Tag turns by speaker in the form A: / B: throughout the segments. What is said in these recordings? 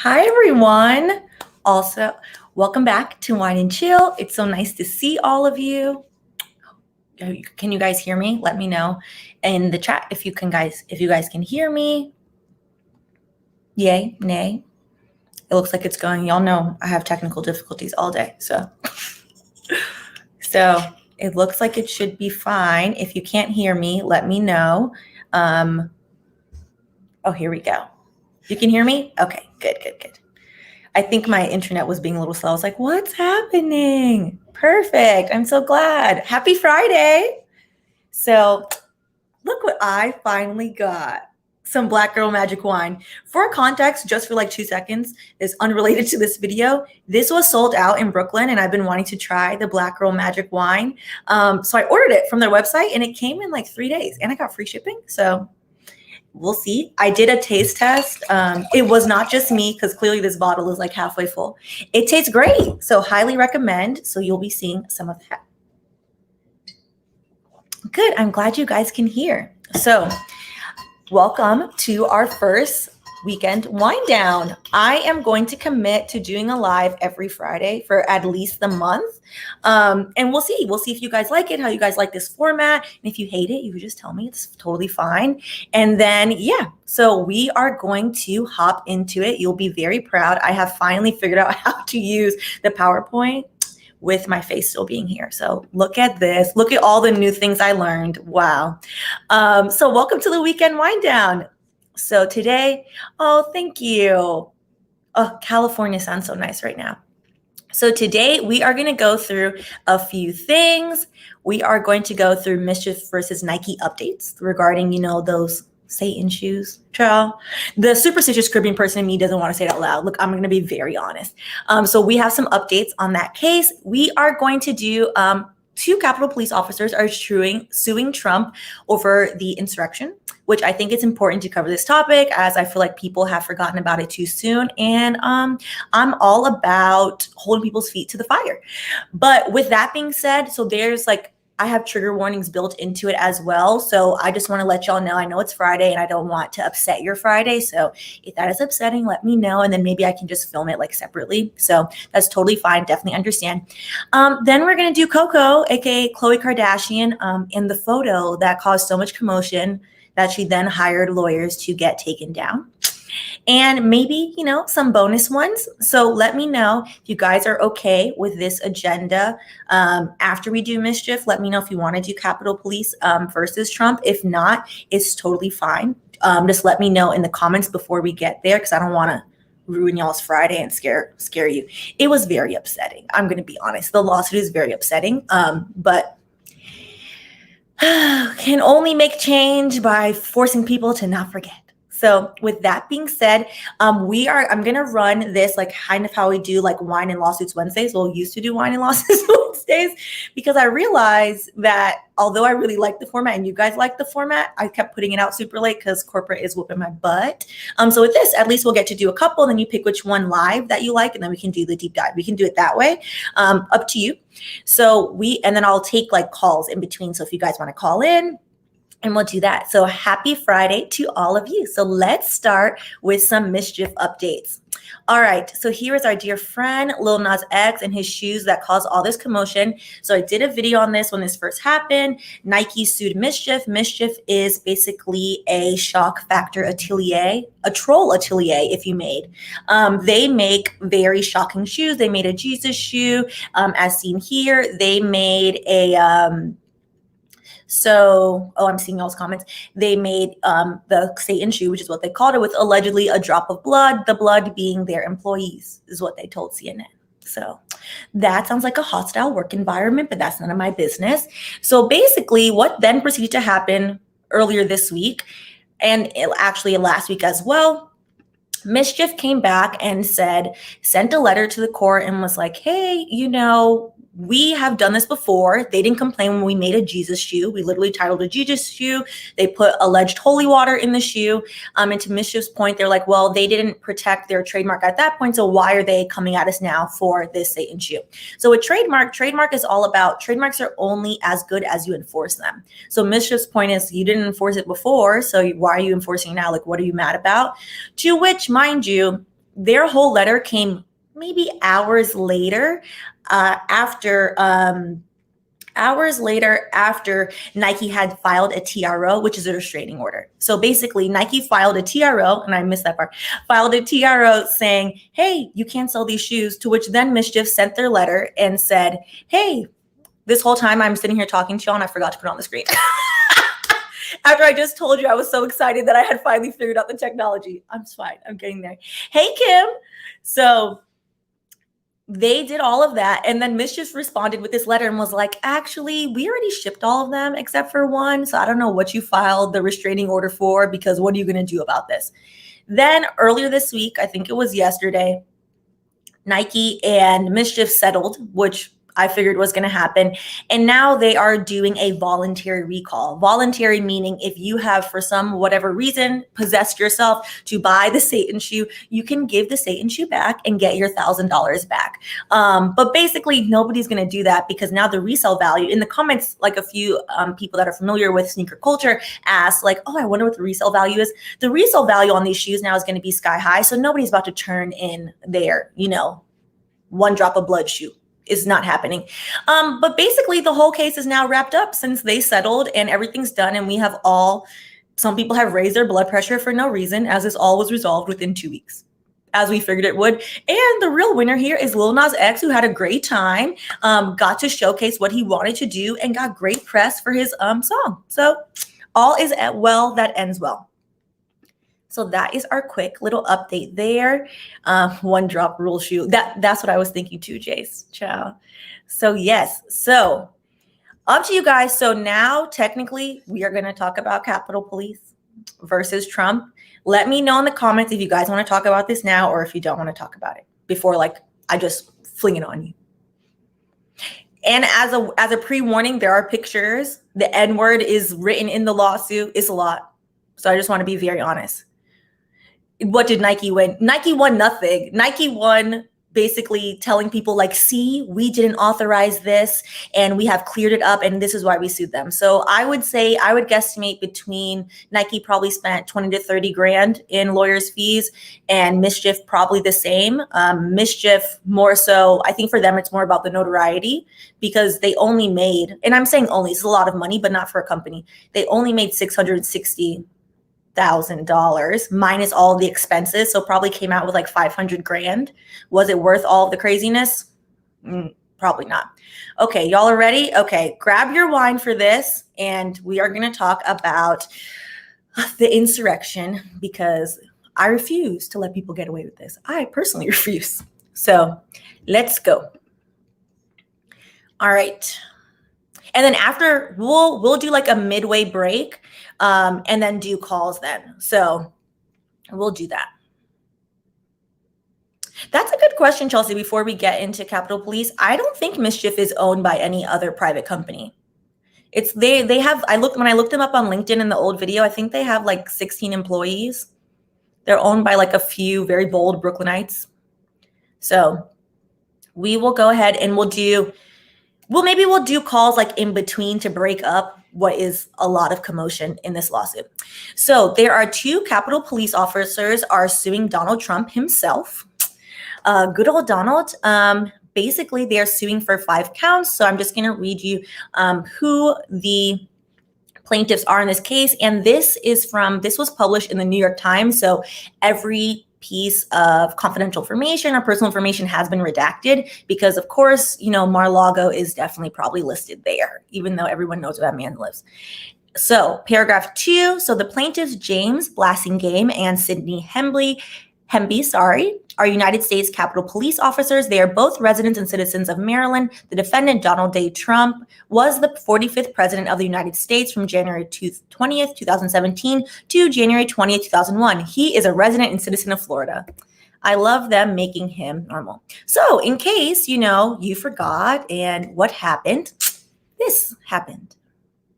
A: Hi, everyone. Also, welcome back to Wine and Chill. It's so nice to see all of you. Can you guys hear me? Let me know in the chat if you guys can hear me. Yay, nay. It looks like it's going. Y'all know I have technical difficulties all day, so it looks like it should be fine. If you can't hear me, let me know. Oh, here we go. You can hear me? Okay, good. I think my internet was being a little slow. I was like, what's happening? Perfect. I'm so glad. Happy Friday. So look what I finally got. Some Black Girl Magic wine. For context, just for like 2 seconds, is unrelated to this video. This was sold out in Brooklyn, and I've been wanting to try the Black Girl Magic wine. So I ordered it from their website, and it came in like 3 days, and I got free shipping. So we'll see. I did a taste test. It was not just me, because clearly this bottle is like halfway full. It tastes great. So highly recommend. So you'll be seeing some of that. Good. I'm glad you guys can hear. So welcome to our first weekend wind down. I am going to commit to doing a live every Friday for at least the month. And we'll see if you guys like it, how you guys like this format. And if you hate it, you can just tell me. It's totally fine. And then, yeah, so we are going to hop into it. You'll be very proud. I have finally figured out how to use the PowerPoint with my face still being here. So look at this. Look at all the new things I learned. Wow. So welcome to the weekend wind down. So today, oh, thank you. Oh, California sounds so nice right now. So today we are going to go through a few things. We are going to go through Mischief versus Nike updates regarding, those Satan shoes. Child. The superstitious Caribbean person in me doesn't want to say it out loud. Look, I'm going to be very honest. So we have some updates on that case. We are going to do 2 Capitol Police officers are suing Trump over the insurrection, which I think it's important to cover this topic, as I feel like people have forgotten about it too soon. And I'm all about holding people's feet to the fire. But with that being said, so there's I have trigger warnings built into it as well. So I just want to let y'all know, I know it's Friday and I don't want to upset your Friday. So if that is upsetting, let me know. And then maybe I can just film it separately. So that's totally fine. Definitely understand. Then we're going to do Koko, aka Khloe Kardashian, in the photo that caused so much commotion that she then hired lawyers to get taken down. And maybe, some bonus ones. So let me know if you guys are okay with this agenda. After we do Mischief, let me know if you want to do Capitol Police versus Trump. If not, it's totally fine. Just let me know in the comments before we get there, because I don't want to ruin y'all's Friday and scare you. It was very upsetting. I'm going to be honest. The lawsuit is very upsetting, but can only make change by forcing people to not forget. So with that being said, I'm going to run this kind of how we do Wine and Lawsuits Wednesdays. We'll used to do Wine and Lawsuits Wednesdays, because I realized that although I really like the format and you guys like the format, I kept putting it out super late because corporate is whooping my butt. So with this, at least we'll get to do a couple, then you pick which one live that you like, and then we can do the deep dive. We can do it that way. Up to you. So and then I'll take calls in between. So if you guys want to call in, and we'll do that. So happy Friday to all of you. So let's start with some Mischief updates. All right. So here is our dear friend, Lil Nas X, and his shoes that caused all this commotion. So I did a video on this when this first happened. Nike sued Mischief. Mischief is basically a shock factor atelier, a troll atelier, if you made. They make very shocking shoes. They made a Jesus shoe, as seen here. They made a... I'm seeing y'all's comments. They made the Satan shoe, which is what they called it, with allegedly a drop of blood, the blood being their employees, is what they told CNN. So that sounds like a hostile work environment, but that's none of my business. So basically what then proceeded to happen earlier this week, and actually last week as well, Mischief came back and sent a letter to the court and was like, hey, we have done this before. They didn't complain when we made a Jesus shoe. We literally titled a Jesus shoe. They put alleged holy water in the shoe. And to Mischief's point, they're like, well, they didn't protect their trademark at that point. So why are they coming at us now for this Satan shoe? So a trademark is all about, trademarks are only as good as you enforce them. So Mischief's point is, you didn't enforce it before. So why are you enforcing it now? What are you mad about? To which, mind you, their whole letter came maybe hours later after Nike had filed a TRO, which is a restraining order. So basically, Nike filed a TRO, and I missed that part, filed a TRO saying, hey, you can't sell these shoes, to which then Mischief sent their letter and said, hey, this whole time I'm sitting here talking to y'all and I forgot to put it on the screen. After I just told you I was so excited that I had finally figured out the technology. I'm fine. I'm getting there. Hey, Kim. So they did all of that. And then Mischief responded with this letter and was like, actually, we already shipped all of them except for one. So I don't know what you filed the restraining order for, because what are you going to do about this? Then earlier this week, I think it was yesterday, Nike and Mischief settled, which I figured was going to happen. And now they are doing a voluntary recall. Voluntary meaning if you have, for some whatever reason, possessed yourself to buy the Satan shoe, you can give the Satan shoe back and get your $1,000 back. But basically, nobody's going to do that because now the resale value in the comments, like a few people that are familiar with sneaker culture asked, like, oh, I wonder what the resale value is. The resale value on these shoes now is going to be sky high. So nobody's about to turn in their, one drop of blood shoe. Is not happening. But basically the whole case is now wrapped up since they settled and everything's done. And we have some people have raised their blood pressure for no reason, as this all was resolved within 2 weeks, as we figured it would. And the real winner here is Lil Nas X, who had a great time, got to showcase what he wanted to do and got great press for his song. So all is well that ends well. So that is our quick little update there. One drop rule shoe. That's what I was thinking too, Jace. Ciao. So yes. So up to you guys. So now technically we are going to talk about Capitol Police versus Trump. Let me know in the comments if you guys want to talk about this now or if you don't want to talk about it before I just fling it on you. And as a pre-warning, there are pictures. The N-word is written in the lawsuit. It's a lot. So I just want to be very honest. What did Nike win? Nike won nothing. Nike won basically telling people see, we didn't authorize this and we have cleared it up and this is why we sued them. So I would guesstimate between Nike probably spent 20 to 30 grand in lawyers' fees and Mischief probably the same. Mischief more so, I think for them it's more about the notoriety because they only made, and I'm saying only, it's a lot of money, but not for a company. They only made $660,000 minus all of the expenses. So probably came out with 500 grand. Was it worth all of the craziness? Probably not. Okay, y'all are ready? Okay, grab your wine for this. And we are going to talk about the insurrection because I refuse to let people get away with this. I personally refuse. So let's go. All right. And then after we'll do a midway break and then do calls then. So we'll do that. That's a good question, Chelsea, before we get into Capitol Police. I don't think Mischief is owned by any other private company. It's they have, when I looked them up on LinkedIn in the old video, I think they have 16 employees. They're owned by a few very bold Brooklynites. So we will go ahead and we'll do calls in between to break up what is a lot of commotion in this lawsuit. So there are two Capitol Police officers are suing Donald Trump himself. Good old Donald. Basically, they are suing for 5 counts. So I'm just going to read you who the plaintiffs are in this case. And this was published in the New York Times. So every piece of confidential information or personal information has been redacted because, of course, Mar-a-Lago is definitely probably listed there, even though everyone knows where that man lives. So paragraph 2. So the plaintiffs, James Blassingame and Sydney Hemby, are United States Capitol Police officers. They are both residents and citizens of Maryland. The defendant, Donald J. Trump, was the 45th president of the United States from January 20th, 2017 to January 20th, 2001. He is a resident and citizen of Florida. I love them making him normal. So in case, you forgot and what happened, this happened.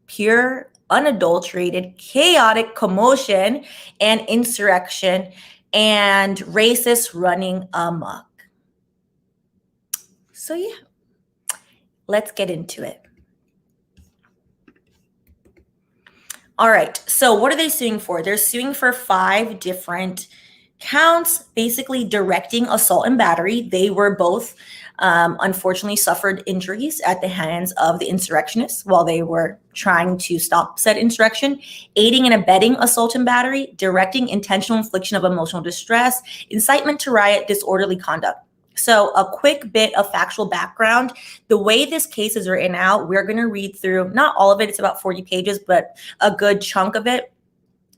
A: Pure, unadulterated, chaotic commotion and insurrection and racists running amok. So yeah, let's get into it. All right, so what are they suing for? They're suing for 5 different counts basically directing assault and battery. They were both unfortunately suffered injuries at the hands of the insurrectionists while they were trying to stop said insurrection, aiding and abetting assault and battery, directing intentional infliction of emotional distress, incitement to riot, disorderly conduct. So a quick bit of factual background. The way this case is written out, we're going to read through, not all of it, it's about 40 pages, but a good chunk of it.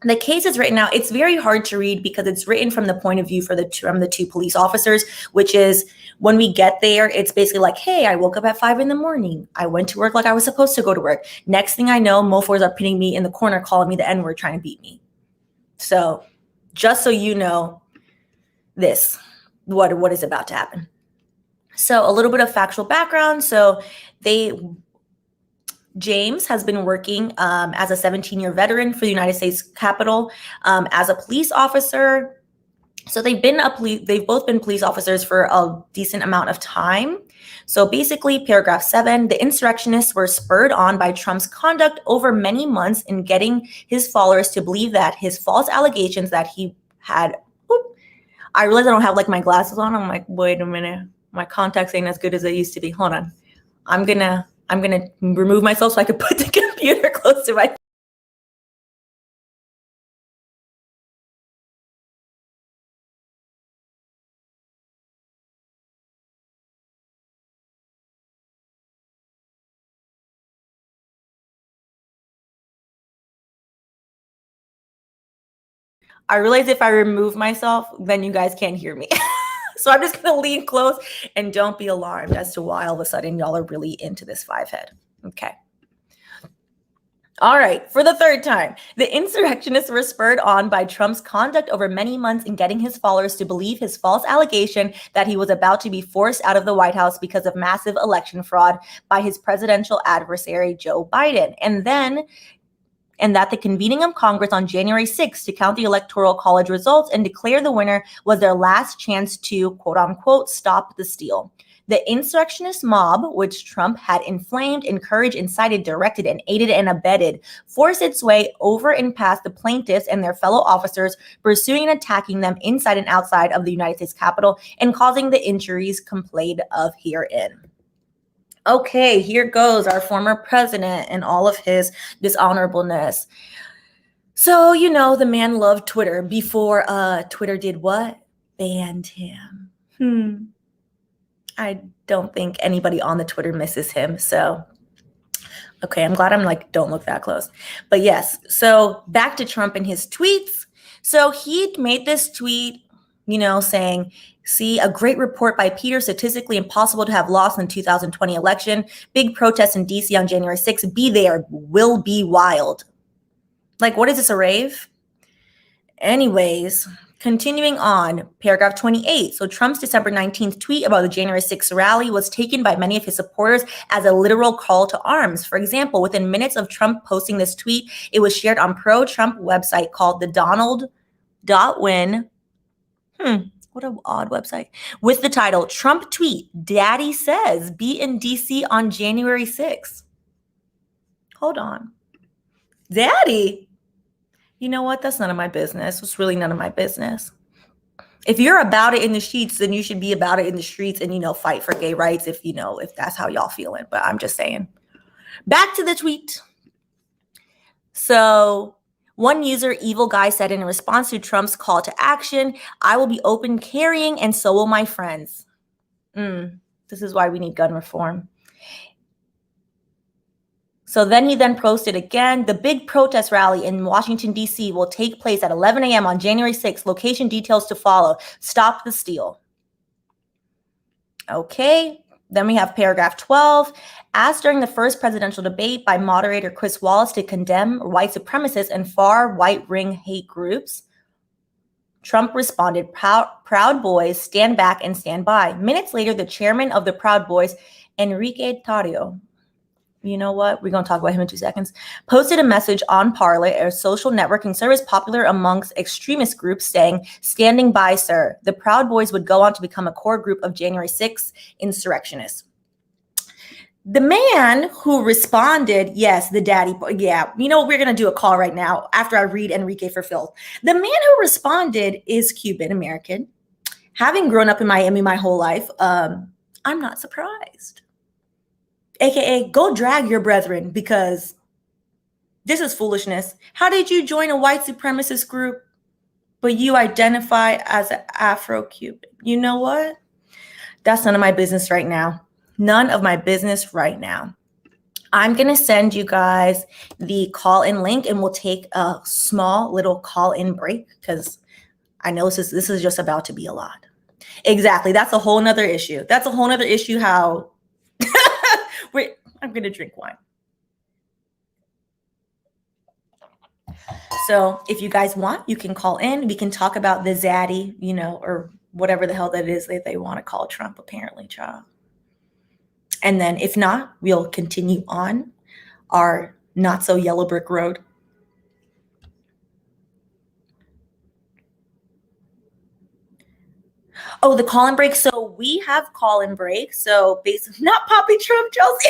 A: The case is written out. It's very hard to read because it's written from the point of view from the two police officers, which is when we get there, it's basically like, hey, I woke up at 5 a.m. I went to work like I was supposed to go to work. Next thing I know, mofos are pinning me in the corner, calling me the N-word, trying to beat me. So just so you know this, what is about to happen. So a little bit of factual background. So James has been working as a 17-year veteran for the United States Capitol as a police officer. So they've both been police officers for a decent amount of time. So basically, paragraph 7, the insurrectionists were spurred on by Trump's conduct over many months in getting his followers to believe that his false allegations that he had. I realize I don't have like my glasses on. I'm like, wait a minute, my contacts ain't as good as they used to be. Hold on, I'm gonna remove myself so I can put the computer close to my. I realize if I remove myself, then you guys can't hear me. So I'm just gonna lean close and don't be alarmed as to why all of a sudden y'all are really into this 5-head. Okay. All right, for the third time, the insurrectionists were spurred on by Trump's conduct over many months in getting his followers to believe his false allegation that he was about to be forced out of the White House because of massive election fraud by his presidential adversary, Joe Biden. And that the convening of Congress on January 6th to count the Electoral College results and declare the winner was their last chance to, quote unquote, stop the steal. The insurrectionist mob, which Trump had inflamed, encouraged, incited, directed, and aided and abetted, forced its way over and past the plaintiffs and their fellow officers, pursuing and attacking them inside and outside of the United States Capitol and causing the injuries complained of herein. Okay, here goes our former president and all of his dishonorableness. So, you know, the man loved Twitter before Twitter did what? Banned him. I don't think anybody on the Twitter misses him. So, okay, I'm glad I'm like, don't look that close. But yes, so back to Trump and his tweets. So he made this tweet, you know, saying, see, a great report by Peter, statistically impossible to have lost in the 2020 election. Big protest in DC on January 6th. Be there, will be wild. Like, what is this, a rave? Anyways, continuing on, paragraph 28. So Trump's December 19th tweet about the January 6th rally was taken by many of his supporters as a literal call to arms. For example, within minutes of Trump posting this tweet, it was shared on pro-Trump website called the Donald.win. What an odd website. With the title, Trump tweet, Daddy says be in DC on January 6th. Hold on. Daddy? You know what? That's none of my business. It's really none of my business. If you're about it in the streets, then you should be about it in the streets and, you know, fight for gay rights if that's how y'all feeling. But I'm just saying. Back to the tweet. So one user, Evil Guy, said in response to Trump's call to action, I will be open carrying and so will my friends. This is why we need gun reform. So then he posted again, the big protest rally in Washington, D.C. will take place at 11 a.m. on January 6th. Location details to follow. Stop the steal. Okay. Then we have paragraph 12. Asked during the first presidential debate by moderator Chris Wallace to condemn white supremacists and far right ring hate groups, Trump responded, Proud Boys, stand back and stand by. Minutes later, the chairman of the Proud Boys, Enrique Tarrio, you know what? We're going to talk about him in 2 seconds. Posted a message on Parler, a social networking service popular amongst extremist groups, saying, standing by, sir. The Proud Boys would go on to become a core group of January 6th insurrectionists. The man who responded, yes, the daddy boy. Yeah, you know, we're going to do a call right now after I read Enrique for Filth. The man who responded is Cuban American. Having grown up in Miami my whole life, I'm not surprised. AKA, go drag your brethren because this is foolishness. How did you join a white supremacist group, but you identify as an Afro-Cuban? You know what? That's none of my business right now. None of my business right now. I'm going to send you guys the call-in link and we'll take a small little call-in break because I know this is just about to be a lot. Exactly. That's a whole nother issue. That's a whole nother issue how I'm going to drink wine. So if you guys want, you can call in. We can talk about the zaddy, you know, or whatever the hell that is that they want to call Trump, apparently, child. And then if not, we'll continue on our not so yellow brick road. Oh, the call and break. So we have call and break. So basically, not Poppy Trump, Chelsea.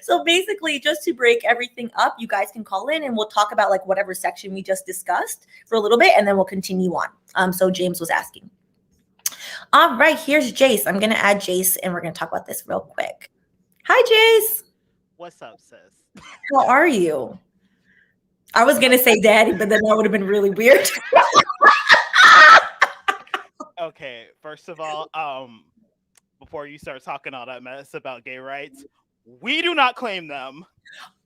A: So basically, just to break everything up, you guys can call in and we'll talk about like whatever section we just discussed for a little bit, and then we'll continue on. So James was asking. All right, here's Jace. I'm going to add Jace and we're going to talk about this real quick. Hi, Jace.
B: What's up, sis?
A: How are you? I was going to say daddy, but then that would have been really weird.
B: Okay, first of all, before you start talking all that mess about gay rights, we do not claim them.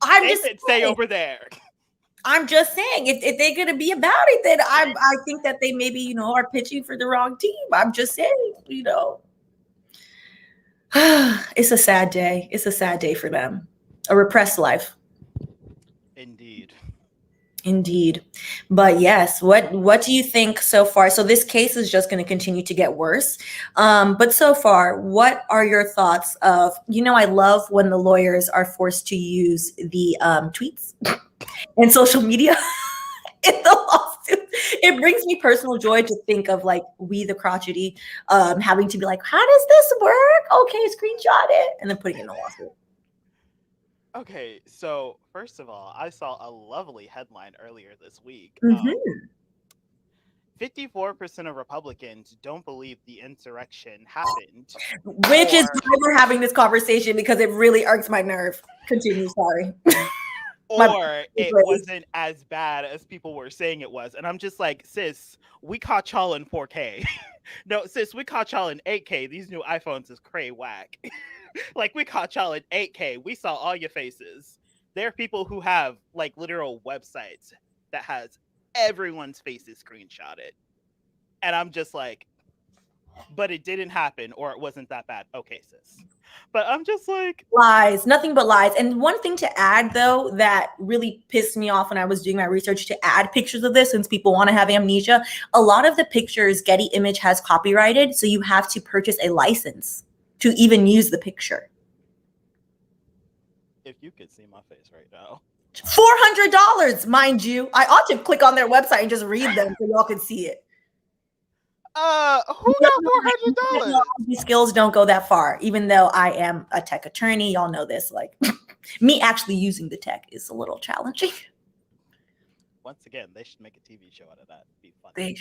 A: I'm just
B: stay over there.
A: I'm just saying, if they're going to be about it, then I think that they maybe, you know, are pitching for the wrong team. I'm just saying, you know. It's a sad day. It's a sad day for them. A repressed life. Indeed. But yes, what do you think so far? So this case is just going to continue to get worse. But so far, what are your thoughts of, you know, I love when the lawyers are forced to use the tweets and social media in the lawsuit. It brings me personal joy to think of like we the crotchety having to be like, how does this work? Okay, screenshot it and then putting it in the lawsuit.
B: Okay, so first of all, I saw a lovely headline earlier this week. 54% of Republicans don't believe the insurrection happened.
A: Which is why we're having this conversation, because it really irks my nerve. Continue, sorry.
B: Or it wasn't as bad as people were saying it was. And I'm just like, sis, we caught y'all in 4K. No, sis, we caught y'all in 8K. These new iPhones is cray whack. Like, we caught y'all in 8K. We saw all your faces. There are people who have, like, literal websites that has everyone's faces screenshotted. And I'm just like, but it didn't happen, or it wasn't that bad. Okay, sis. But I'm just like...
A: lies, nothing but lies. And one thing to add, though, that really pissed me off when I was doing my research to add pictures of this, since people want to have amnesia, a lot of the pictures Getty Image has copyrighted, so you have to purchase a license to even use the picture.
B: If you could see my face right now.
A: $400, mind you. I ought to click on their website and just read them so y'all can see it.
B: Who got $400?
A: These skills don't go that far, even though I am a tech attorney. Y'all know this. Like, me actually using the tech is a little challenging.
B: Once again, they should make a TV show out of that. It'd be funny.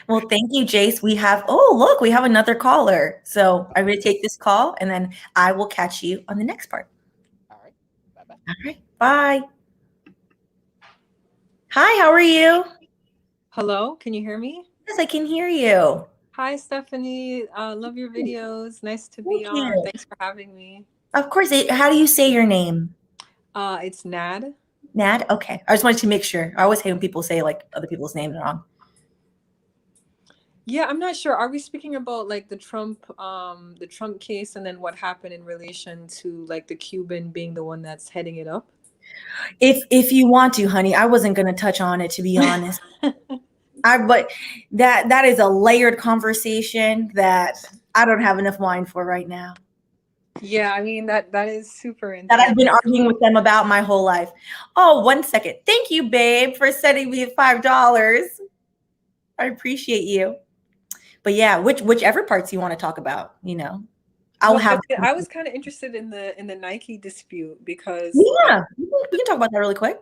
A: Well, thank you, Jace. We have another caller. So I'm going to take this call and then I will catch you on the next part.
B: All right. Bye-bye.
A: All right. Bye. Hi, how are you?
C: Hello, can you hear me?
A: Yes, I can hear you.
C: Hi, Stephanie. Love your videos. Nice to be on. Thanks for having me.
A: Of course. How do you say your name?
C: It's Nad.
A: Nad? Okay. I just wanted to make sure. I always hate when people say like other people's names wrong.
C: Yeah, I'm not sure. Are we speaking about like the Trump case and then what happened in relation to like the Cuban being the one that's heading it up?
A: If you want to, honey, I wasn't going to touch on it, to be honest. But that is a layered conversation that I don't have enough wine for right now.
C: Yeah, I mean that is super intense.
A: That I've been arguing with them about my whole life. Oh, 1 second. Thank you, babe, for sending me $5. I appreciate you. But yeah, whichever parts you want to talk about, you know, I'll
C: Well,
A: have.
C: I was kind of interested in the Nike dispute because
A: Yeah, we can talk about that really quick.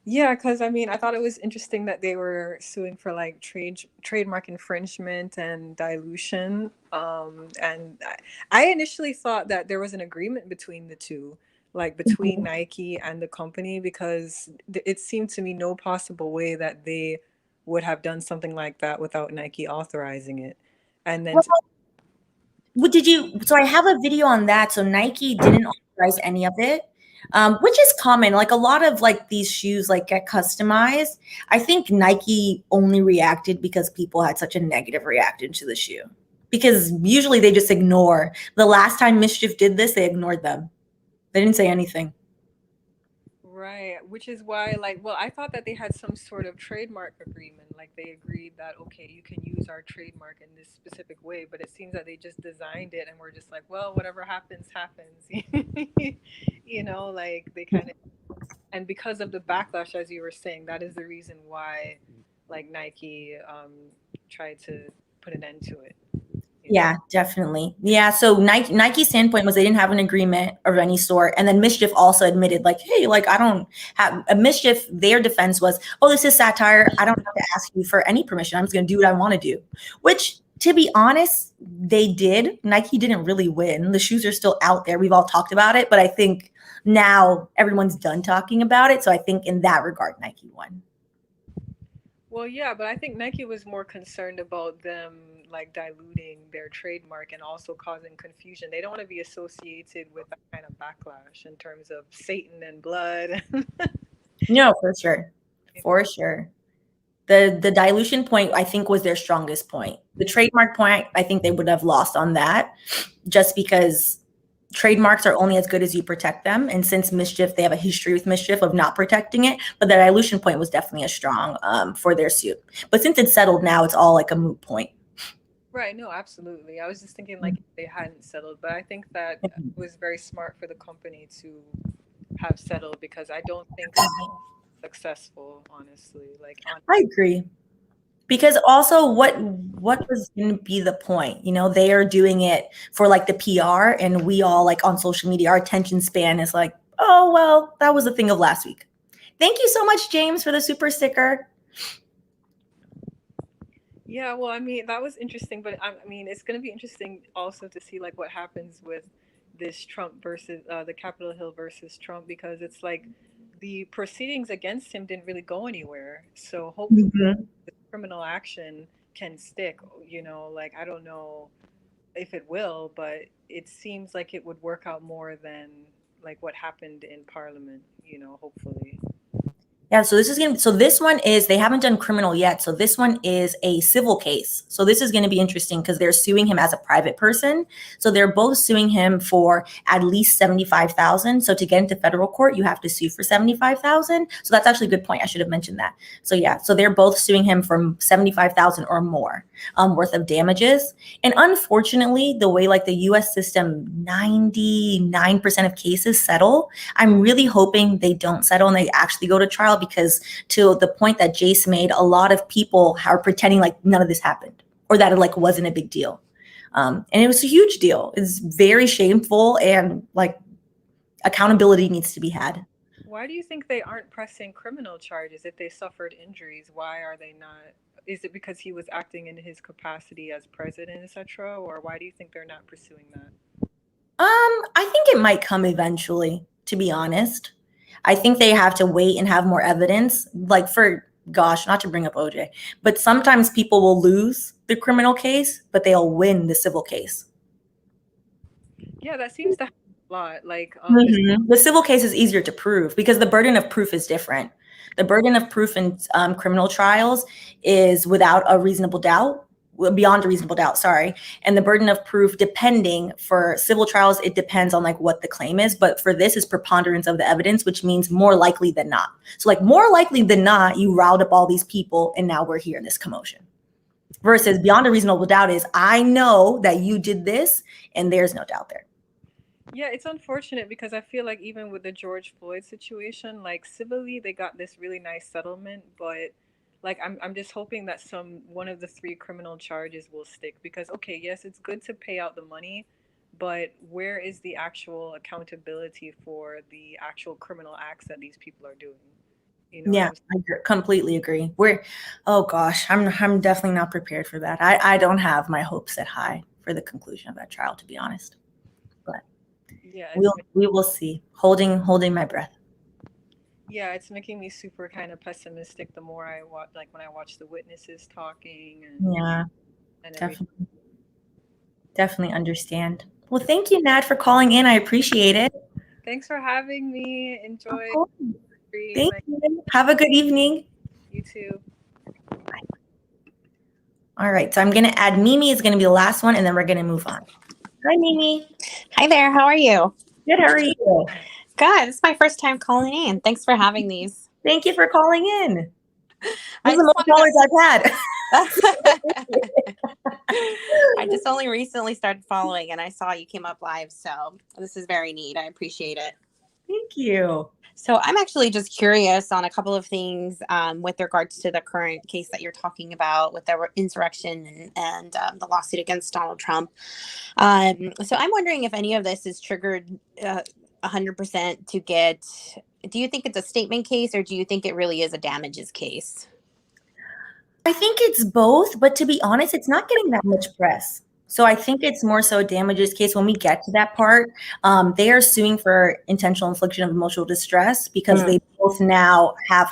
C: yeah, because I mean, I thought it was interesting that they were suing for like trademark infringement and dilution. And I initially thought that there was an agreement between the two, like between Nike and the company, because it seemed to me no possible way that they would have done something like that without Nike authorizing it. And then,
A: Well, what did you? So I have a video on that. So Nike didn't authorize any of it, which is common. Like a lot of like these shoes like get customized. I think Nike only reacted because people had such a negative reaction to the shoe. Because usually they just ignore. The last time Mischief did this, they ignored them. They didn't say anything.
C: right, which is why, like, well, I thought that they had some sort of trademark agreement. Like, they agreed that, okay, you can use our trademark in this specific way, but it seems that they just designed it and we're just like, well, whatever happens, happens. You know, like, they kind of, and because of the backlash, as you were saying, that is the reason why, like, Nike tried to put an end to it.
A: Yeah, definitely. Yeah. So Nike's standpoint was they didn't have an agreement of any sort. And then Mischief also admitted, like, hey, like, I don't have a Mischief. Their defense was, oh, this is satire. I don't have to ask you for any permission. I'm just going to do what I want to do, which, to be honest, they did. Nike didn't really win. The shoes are still out there. We've all talked about it. But I think now everyone's done talking about it. So I think in that regard, Nike won.
C: Well, yeah, but I think Nike was more concerned about them like diluting their trademark and also causing confusion. They don't want to be associated with that kind of backlash in terms of Satan and blood.
A: No, for sure. For sure. The dilution point, I think, was their strongest point. The trademark point, I think they would have lost on that just because trademarks are only as good as you protect them. And since Mischief, they have a history with Mischief of not protecting it. But the dilution point was definitely a strong for their suit. But since it's settled now, it's all like a moot point.
C: Right, no, absolutely. I was just thinking like if they hadn't settled, but I think that it was very smart for the company to have settled because I don't think it's successful, honestly.
A: I agree. Because also what was going to be the point? You know, they are doing it for like the PR and we all like on social media, our attention span is like, oh, well, that was the thing of last week. Thank you so much, James, for the super sticker.
C: Yeah, well, I mean, that was interesting, but I mean, it's going to be interesting also to see like what happens with this Trump versus the Capitol Hill versus Trump because it's like the proceedings against him didn't really go anywhere. So hopefully the criminal action can stick, you know, like I don't know if it will, but it seems like it would work out more than like what happened in Parliament, you know, hopefully.
A: Yeah, so this one is, they haven't done criminal yet. So this one is a civil case. So this is going to be interesting because they're suing him as a private person. So they're both suing him for at least 75,000. So to get into federal court, you have to sue for 75,000. So that's actually a good point. I should have mentioned that. So yeah, so they're both suing him for 75,000 or more worth of damages. And unfortunately, the way like the US system, 99% of cases settle, I'm really hoping they don't settle and they actually go to trial because to the point that Jace made, a lot of people are pretending like none of this happened or that it like wasn't a big deal. And it was a huge deal. It's very shameful and like accountability needs to be had.
C: Why do you think they aren't pressing criminal charges if they suffered injuries? Why are they not? Is it because he was acting in his capacity as president, etc., or why do you think they're not pursuing that?
A: I think it might come eventually, to be honest. I think they have to wait and have more evidence. Like for, gosh, not to bring up OJ, but sometimes people will lose the criminal case, but they'll win the civil case.
C: Yeah, that seems to happen a lot. Like
A: the civil case is easier to prove because the burden of proof is different. The burden of proof in criminal trials is without a reasonable doubt, beyond a reasonable doubt, sorry. And the burden of proof, depending for civil trials, it depends on like what the claim is. But for this is preponderance of the evidence, which means more likely than not. So like more likely than not, you riled up all these people and now we're here in this commotion. Versus beyond a reasonable doubt is I know that you did this and there's no doubt there.
C: Yeah, it's unfortunate because I feel like even with the George Floyd situation, like civilly they got this really nice settlement, but like I'm just hoping that one of the three criminal charges will stick because okay, yes, it's good to pay out the money, but where is the actual accountability for the actual criminal acts that these people are doing? You know what
A: Yeah,
C: I'm saying?
A: completely agree. Oh gosh, I'm definitely not prepared for that. I don't have my hopes set high for the conclusion of that trial, to be honest. But
C: Yeah,
A: we will see. Holding my breath.
C: yeah, it's making me super kind of pessimistic the more I watch, like when I watch the witnesses talking
A: Yeah,
C: and everything.
A: definitely understand. Well, thank you, Nat, for calling in. I appreciate it.
C: Thanks for having me. Enjoy
A: Of course.
C: the stream.
A: Thank you. Have a good evening.
C: You too.
A: All right, so I'm going to add Mimi is going to be the last one, and then we're going to move on. Hi, Mimi.
D: Hi there. How are you?
A: Good. How are you?
D: Good. This is my first time calling in. Thanks for having these.
A: Thank you for calling in.
D: I
A: This is the most callers I've had.
D: I just only recently started following and I saw you came up live. So this is very neat. I appreciate it.
A: Thank you.
D: So I'm actually just curious on a couple of things with regards to the current case that you're talking about with the insurrection and the lawsuit against Donald Trump. So I'm wondering if any of this is triggered 100% to get, do you think it's a statement case or do you think it really is a damages case?
A: I think it's both, but to be honest, it's not getting that much press. So I think it's more so a damages case when we get to that part. They are suing for intentional infliction of emotional distress because they both now have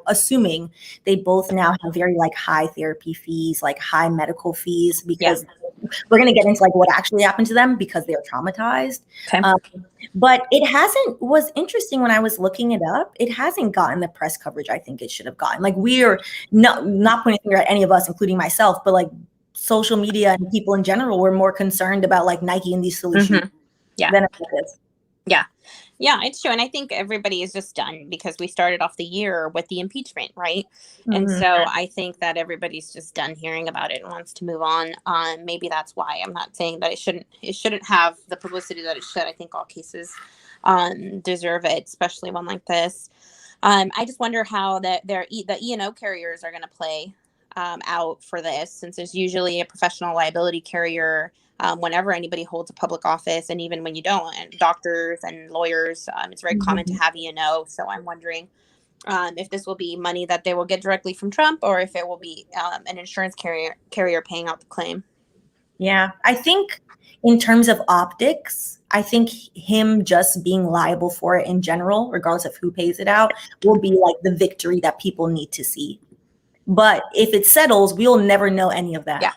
A: assuming they both now have very like high therapy fees, like high medical fees, because we're going to get into like what actually happened to them because they're traumatized.
D: Okay.
A: But was interesting when I was looking it up. It hasn't gotten the press coverage I think it should have gotten. Like we are not pointing a finger at any of us, including myself, but like social media and people in general were more concerned about like Nike and these solutions than about this.
D: Yeah, it's true. And I think everybody is just done because we started off the year with the impeachment, right? And so I think that everybody's just done hearing about it and wants to move on. Maybe that's why. I'm not saying that it shouldn't have the publicity that it should. I think all cases deserve it, especially one like this. I just wonder how the E&O carriers are going to play out for this, since there's usually a professional liability carrier whenever anybody holds a public office, and even when you don't, and doctors and lawyers, it's very common to have E&O. So I'm wondering if this will be money that they will get directly from Trump, or if it will be an insurance carrier paying out the claim.
A: Yeah, I think in terms of optics, I think him just being liable for it in general, regardless of who pays it out, will be like the victory that people need to see. But if it settles, we'll never know any of that.
D: Yeah.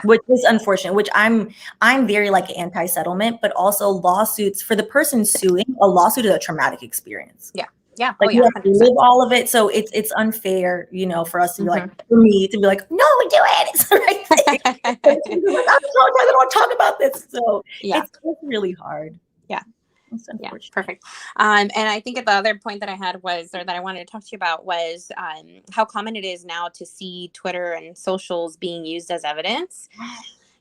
A: Which is unfortunate, which I'm very like anti-settlement, but also lawsuits for the person suing, a lawsuit is a traumatic experience.
D: Yeah.
A: Like you have to live all of it. So it's unfair, for us to be like, for me to be like, no, do it. It's the right thing. Like, I don't want to talk about this. So it's really hard.
D: Yeah.
A: Yeah,
D: perfect. And I think the other point that I had was, or that I wanted to talk to you about was how common it is now to see Twitter and socials being used as evidence.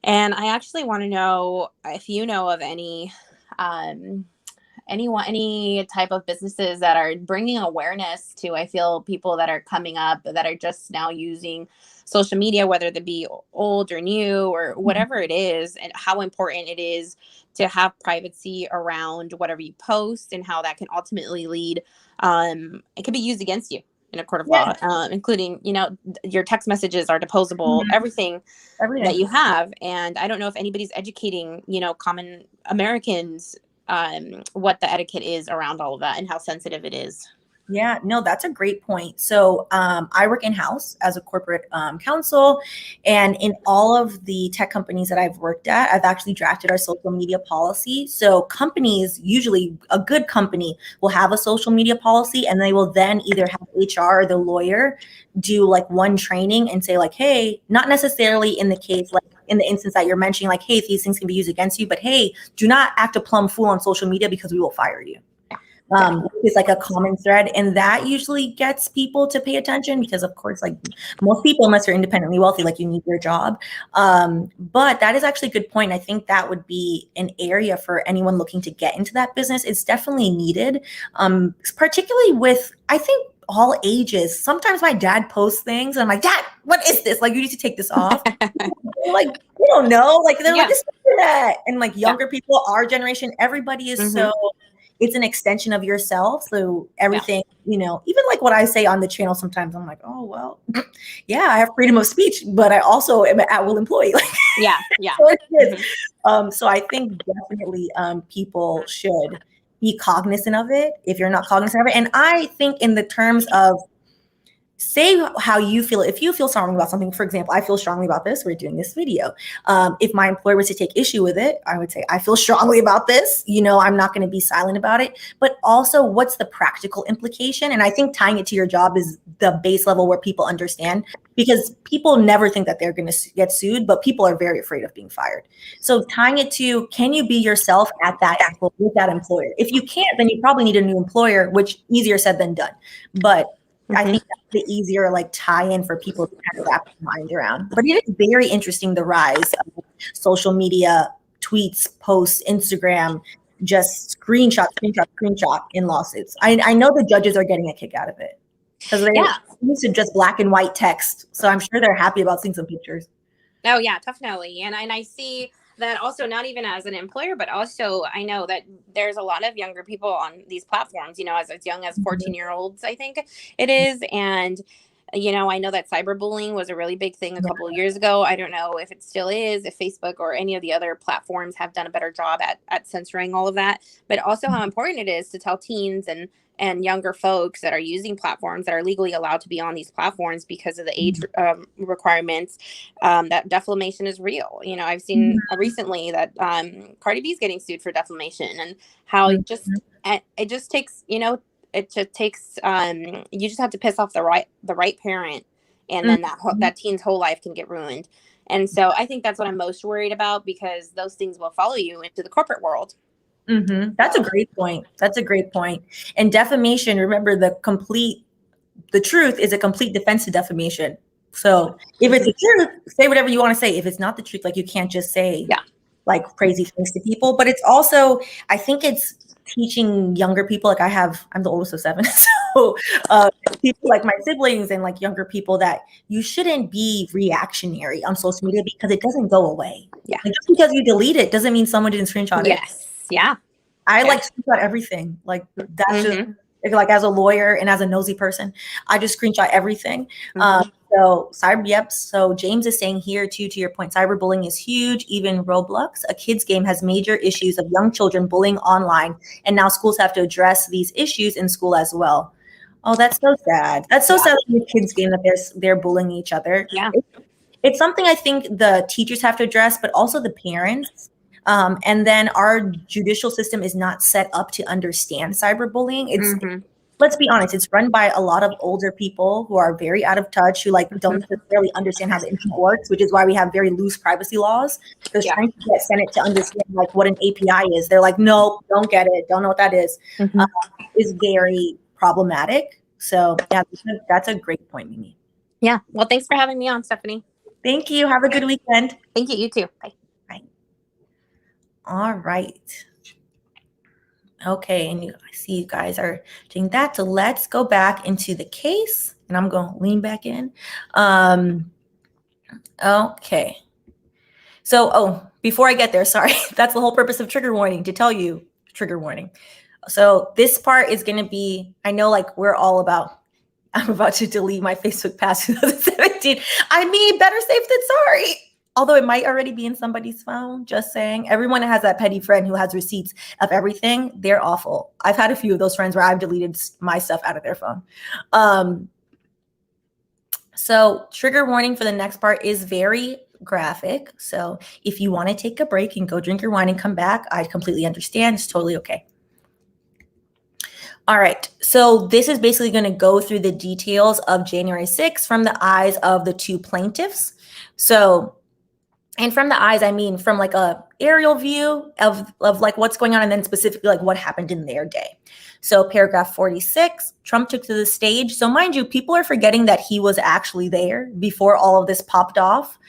D: And I actually want to know if you know of any type of businesses that are bringing awareness to, I feel, people that are coming up that are just now using social media, whether they be old or new or whatever it is, and how important it is to have privacy around whatever you post and how that can ultimately lead, it could be used against you in a court of law, including, your text messages are deposable, everything that you have. And I don't know if anybody's educating, common Americans what the etiquette is around all of that and how sensitive it is.
A: Yeah, no, that's a great point. So I work in-house as a corporate counsel, and in all of the tech companies that I've worked at, I've actually drafted our social media policy. So companies, usually a good company, will have a social media policy, and they will then either have HR or the lawyer do like one training and say like, hey, not necessarily in the case, like in the instance that you're mentioning, like, hey, these things can be used against you, but hey, do not act a plum fool on social media because we will fire you. It's like a common thread, and that usually gets people to pay attention because, of course, like most people, unless you're independently wealthy, like you need your job. But that is actually a good point. I think that would be an area for anyone looking to get into that business. It's definitely needed, particularly with, I think, all ages. Sometimes my dad posts things and I'm like, Dad, what is this? Like, you need to take this off. Like, they don't know. Like, they're like, it's that. And like younger people, our generation, everybody is so, it's an extension of yourself. So everything, you know, even like what I say on the channel, sometimes I'm like, oh, well, yeah, I have freedom of speech, but I also am an at-will employee. Like, so I think definitely people should be cognizant of it if you're not cognizant of it. And I think in the terms of, say how you feel. If you feel strongly about something, for example, I feel strongly about this, we're doing this video. If my employer was to take issue with it, I would say, I feel strongly about this. You know, I'm not going to be silent about it. But also, what's the practical implication? And I think tying it to your job is the base level where people understand, because people never think that they're going to get sued, but people are very afraid of being fired. So tying it to, can you be yourself at that with that employer? If you can't, then you probably need a new employer, which easier said than done. But I think that's the easier like tie-in for people to kind of wrap their mind around. But it is very interesting, the rise of social media, tweets, posts, Instagram, just screenshot in lawsuits. I know the judges are getting a kick out of it because they used to just black and white text. So I'm sure they're happy about seeing some pictures.
D: Oh yeah, definitely. And I see that also, not even as an employer, but also I know that there's a lot of younger people on these platforms, you know, as young as 14-year-olds, I think it is. And, you know, I know that cyberbullying was a really big thing a couple of years ago. I don't know if it still is, if Facebook or any of the other platforms have done a better job at censoring all of that, but also how important it is to tell teens and younger folks that are using platforms that are legally allowed to be on these platforms because of the age requirements, that defamation is real. You know, I've seen recently that Cardi B is getting sued for defamation, and how it just takes, you know, it just takes you just have to piss off the right parent, and then that teen's whole life can get ruined. And so I think that's what I'm most worried about, because those things will follow you into the corporate world.
A: That's a great point. And defamation, remember, the truth is a complete defense to defamation. So if it's the truth, say whatever you want to say. If it's not the truth, like, you can't just say like crazy things to people. But it's also, I think it's teaching younger people, like I'm the oldest of 7. So people like my siblings and like younger people, that you shouldn't be reactionary on social media because it doesn't go away. Like, just because you delete it doesn't mean someone didn't screenshot it. I like screenshot everything. Like, that's just like, as a lawyer and as a nosy person, I just screenshot everything. So James is saying here too, to your point, cyberbullying is huge. Even Roblox, a kids game, has major issues of young children bullying online, and now schools have to address these issues in school as well. Oh, that's so sad. That's so sad in the kids game that they're bullying each other. It's something I think the teachers have to address, but also the parents. And then our judicial system is not set up to understand cyberbullying. Let's be honest, it's run by a lot of older people who are very out of touch, who like don't necessarily understand how the internet works, which is why we have very loose privacy laws. Because trying to get Senate to understand like what an API is, they're like, nope, don't get it, don't know what that is very problematic. So yeah, that's a great point, Mimi.
D: Yeah. Well, thanks for having me on, Stephanie.
A: Thank you. Have a good weekend.
D: Thank you. You too. Bye.
A: Bye. All right. Okay, and I see you guys are doing that. So let's go back into the case, and I'm going to lean back in. Okay. So, before I get there, sorry, that's the whole purpose of trigger warning, to tell you trigger warning. So this part is going to be, I know, like, I'm about to delete my Facebook past 2017. I mean, better safe than sorry. Although it might already be in somebody's phone, just saying. Everyone has that petty friend who has receipts of everything. They're awful. I've had a few of those friends where I've deleted my stuff out of their phone. So trigger warning for the next part is very graphic. So if you want to take a break and go drink your wine and come back, I completely understand. It's totally okay. All right. So this is basically going to go through the details of January 6th from the eyes of the two plaintiffs. So, and from the eyes, I mean from like a aerial view of like what's going on, and then specifically like what happened in their day. So paragraph 46, Trump took to the stage. So mind you, people are forgetting that he was actually there before all of this popped off.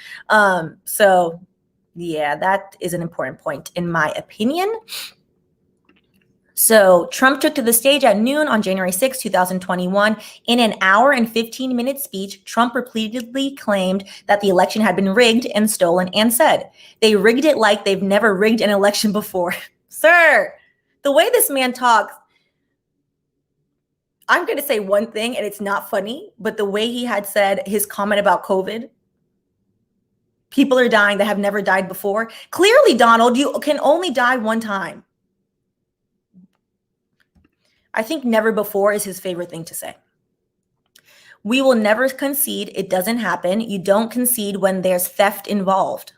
A: So yeah, that is an important point in my opinion. So Trump took to the stage at noon on January 6, 2021. In an hour and 15-minute speech, Trump repeatedly claimed that the election had been rigged and stolen and said, "They rigged it like they've never rigged an election before." Sir, the way this man talks, I'm going to say one thing and it's not funny, but the way he had said his comment about COVID, people are dying that have never died before. Clearly, Donald, you can only die one time. I think never before is his favorite thing to say. We will never concede. It doesn't happen. You don't concede when there's theft involved.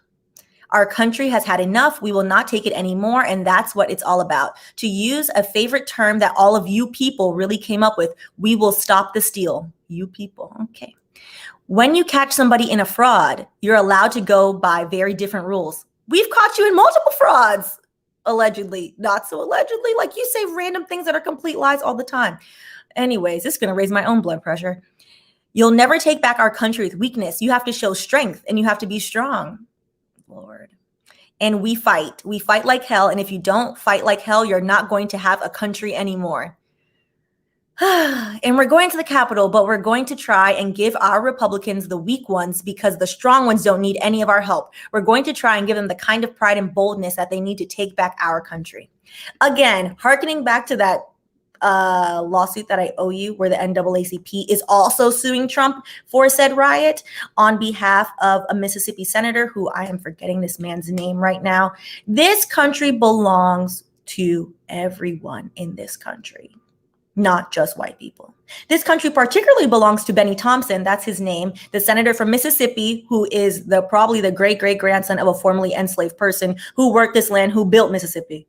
A: Our country has had enough. We will not take it anymore. And that's what it's all about. To use a favorite term that all of you people really came up with, we will stop the steal. You people. Okay. When you catch somebody in a fraud, you're allowed to go by very different rules. We've caught you in multiple frauds. Allegedly, not so allegedly. Like, you say random things that are complete lies all the time. Anyways, this is going to raise my own blood pressure. You'll never take back our country with weakness. You have to show strength and you have to be strong. Lord. And we fight. We fight like hell. And if you don't fight like hell, you're not going to have a country anymore. And we're going to the Capitol, but we're going to try and give our Republicans the weak ones because the strong ones don't need any of our help. We're going to try and give them the kind of pride and boldness that they need to take back our country. Again, hearkening back to that lawsuit that I owe you, where the NAACP is also suing Trump for said riot on behalf of a Mississippi senator who I am forgetting this man's name right now. This country belongs to everyone in this country. Not just white people. This country particularly belongs to Benny Thompson. That's his name. The senator from Mississippi, who is probably the great-great-grandson of a formerly enslaved person who worked this land, who built Mississippi.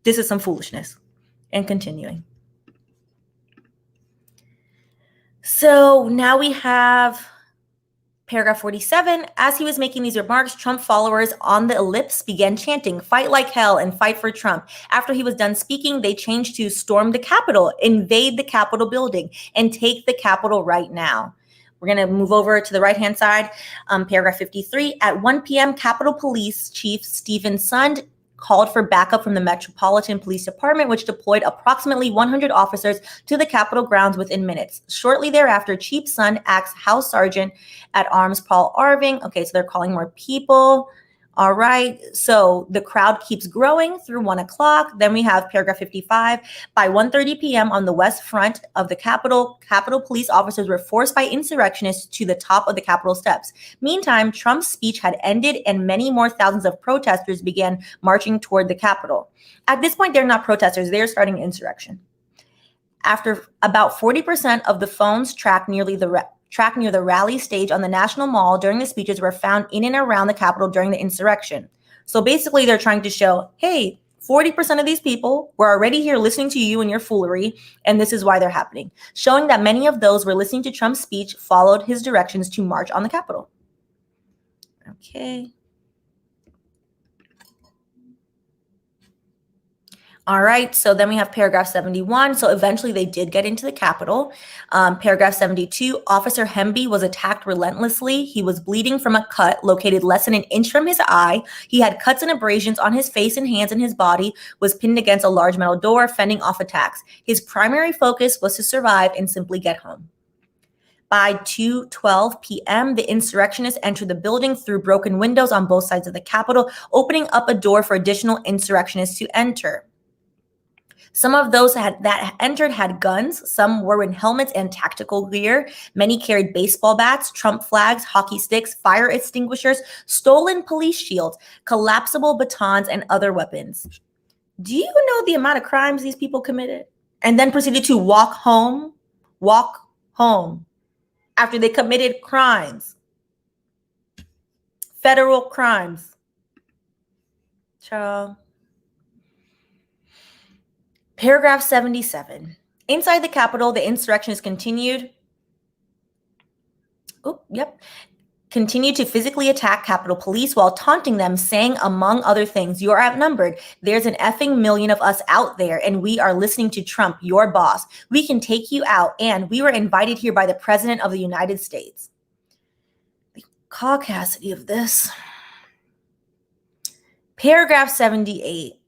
A: This is some foolishness. And continuing. So now we have paragraph 47. As he was making these remarks, Trump followers on the ellipse began chanting, "Fight like hell and fight for Trump." After he was done speaking, they changed to "Storm the Capitol, invade the Capitol building, and take the Capitol right now." We're going to move over to the right-hand side. Paragraph 53. At 1 p.m., Capitol Police Chief Stephen Sund called for backup from the Metropolitan Police Department, which deployed approximately 100 officers to the Capitol grounds within minutes. Shortly thereafter, Chief Sund asked House Sergeant at Arms Paul Irving. Okay, so they're calling more people. All right, so the crowd keeps growing through 1 o'clock. Then we have paragraph 55. By 1:30 p.m. on the west front of the Capitol, Capitol police officers were forced by insurrectionists to the top of the Capitol steps. Meantime, Trump's speech had ended and many more thousands of protesters began marching toward the Capitol. At this point, they're not protesters. They're starting an insurrection. After about 40% of the phones tracked near the rally stage on the National Mall during the speeches were found in and around the Capitol during the insurrection. So basically, they're trying to show, hey, 40% of these people were already here listening to you and your foolery, and this is why they're happening. Showing that many of those were listening to Trump's speech followed his directions to march on the Capitol. Okay. All right, so then we have paragraph 71. So eventually they did get into the Capitol. Paragraph 72, Officer Hemby was attacked relentlessly. He was bleeding from a cut located less than an inch from his eye. He had cuts and abrasions on his face and hands, and his body was pinned against a large metal door, fending off attacks. His primary focus was to survive and simply get home. By 2:12 p.m., the insurrectionists entered the building through broken windows on both sides of the Capitol, opening up a door for additional insurrectionists to enter. Some of those that entered had guns. Some were in helmets and tactical gear. Many carried baseball bats, Trump flags, hockey sticks, fire extinguishers, stolen police shields, collapsible batons, and other weapons. Do you know the amount of crimes these people committed? And then proceeded to walk home after they committed crimes. Federal crimes. Child. Paragraph 77. Inside the Capitol, the insurrectionists continued to physically attack Capitol Police while taunting them, saying, among other things, "You are outnumbered. There's an effing million of us out there, and we are listening to Trump, your boss. We can take you out, and we were invited here by the President of the United States." The caucasity of this. Paragraph 78.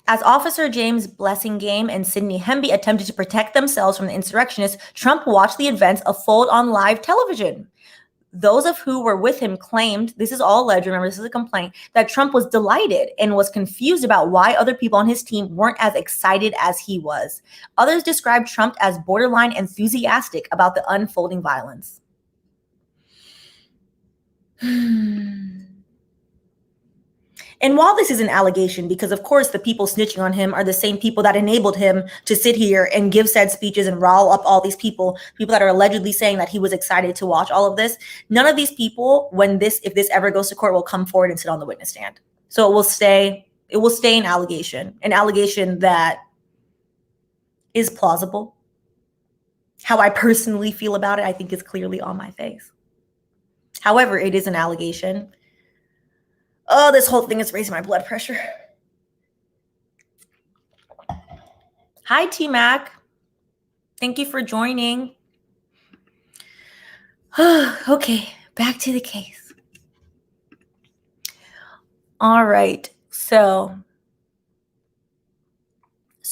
A: As Officer James Blessingame and Sidney Hemby attempted to protect themselves from the insurrectionists, Trump watched the events unfold on live television. Those of who were with him claimed, this is all alleged, remember this is a complaint, that Trump was delighted and was confused about why other people on his team weren't as excited as he was. Others described Trump as borderline enthusiastic about the unfolding violence. And while this is an allegation, because of course the people snitching on him are the same people that enabled him to sit here and give said speeches and rile up all these people that are allegedly saying that he was excited to watch all of this, none of these people, if this ever goes to court, will come forward and sit on the witness stand. So it will stay an allegation that is plausible. How I personally feel about it, I think is clearly on my face. However, it is an allegation. Oh, this whole thing is raising my blood pressure. Hi, T-Mac. Thank you for joining. Okay, back to the case. All right, so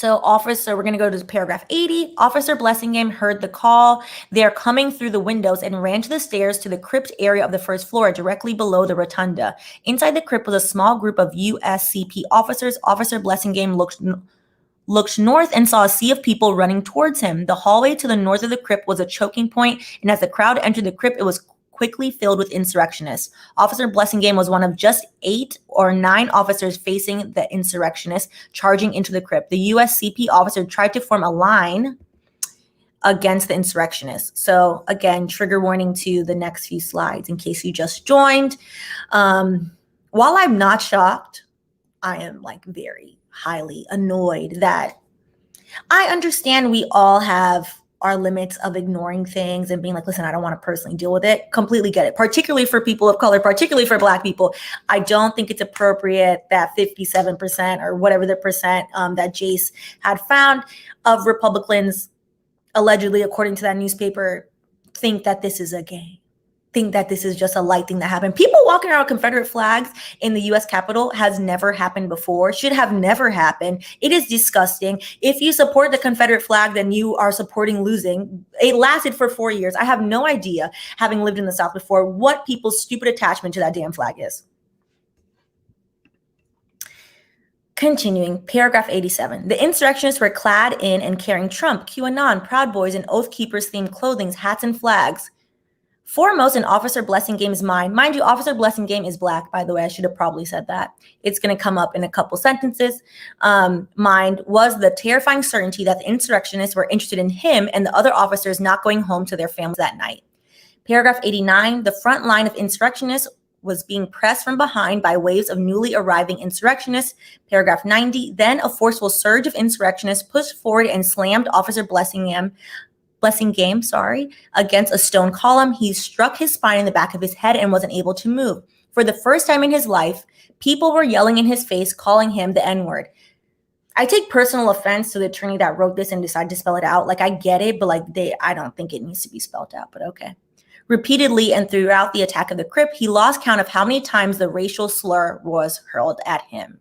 A: officer, we're going to go to paragraph 80. Officer Blessingame heard the call. They're coming through the windows and ran to the stairs to the crypt area of the first floor, directly below the rotunda. Inside the crypt was a small group of USCP officers. Officer Blessingame looked north and saw a sea of people running towards him. The hallway to the north of the crypt was a choking point, and as the crowd entered the crypt, it was quickly filled with insurrectionists. Officer Blessingame was one of just 8 or 9 officers facing the insurrectionists charging into the crypt. The USCP officer tried to form a line against the insurrectionists. So again, trigger warning to the next few slides in case you just joined. While I'm not shocked, I am like very highly annoyed that I understand we all have our limits of ignoring things and being like, listen, I don't want to personally deal with it. Completely get it, particularly for people of color, particularly for Black people. I don't think it's appropriate that 57% or whatever the percent that Jace had found of Republicans, allegedly, according to that newspaper, think that this is a game. Think that this is just a light thing that happened. People walking around with Confederate flags in the U.S. Capitol has never happened before, should have never happened. It is disgusting. If you support the Confederate flag, then you are supporting losing. It lasted for 4 years. I have no idea, having lived in the South before, what people's stupid attachment to that damn flag is. Continuing, paragraph 87. The insurrectionists were clad in and carrying Trump, QAnon, Proud Boys, and Oath Keepers themed clothing, hats, and flags. Foremost in Officer Blessingame's mind you, Officer Blessingame is Black, by the way. I should have probably said that. It's going to come up in a couple sentences. Mind was the terrifying certainty that the insurrectionists were interested in him and the other officers not going home to their families that night. Paragraph 89, the front line of insurrectionists was being pressed from behind by waves of newly arriving insurrectionists. Paragraph 90, then a forceful surge of insurrectionists pushed forward and slammed Officer Blessingame, against a stone column. He struck his spine in the back of his head and wasn't able to move. For the first time in his life, people were yelling in his face, calling him the N-word. I take personal offense to the attorney that wrote this and decided to spell it out. Like, I get it, but I don't think it needs to be spelled out, but okay. Repeatedly and throughout the attack of the crypt, he lost count of how many times the racial slur was hurled at him.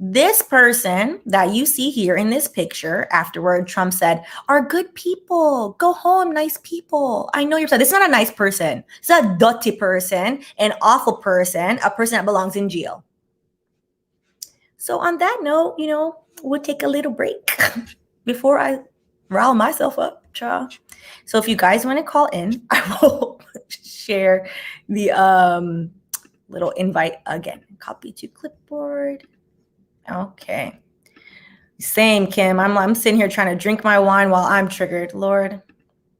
A: This person that you see here in this picture, afterward, Trump said, are good people. Go home, nice people. I know you're sad. This is not a nice person. It's a dirty person, an awful person, a person that belongs in jail. So on that note, we'll take a little break before I rile myself up, child. So if you guys want to call in, I will share the little invite again. Copy to clipboard. Okay. Same, Kim. I'm sitting here trying to drink my wine while I'm triggered. Lord,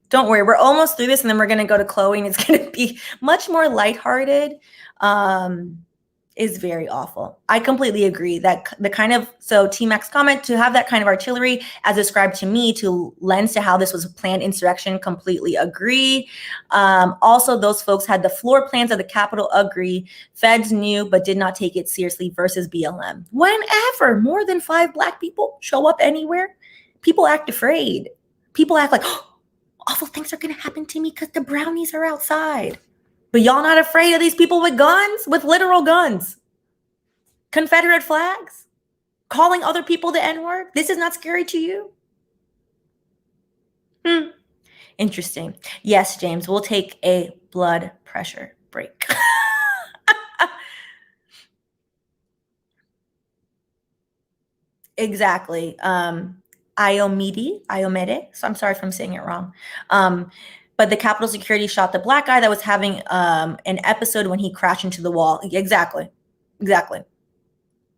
A: don't worry. We're almost through this, and then we're going to go to Khloe, and it's going to be much more lighthearted. Is very awful. I completely agree that so T-Mac's comment, to have that kind of artillery as described to me to lends to how this was a planned insurrection, completely agree. Also, those folks had the floor plans of the Capitol, agree. Feds knew but did not take it seriously versus BLM. Whenever more than 5 Black people show up anywhere, people act afraid. People act like, oh, awful things are going to happen to me because the brownies are outside. But y'all not afraid of these people with guns, with literal guns, Confederate flags, Calling other people the N-word? This is not scary to you? Interesting. Yes, James, we'll take a blood pressure break. Exactly. Iomede. So I'm sorry if I'm saying it wrong. But the Capitol security shot the black guy that was having an episode when he crashed into the wall. Exactly.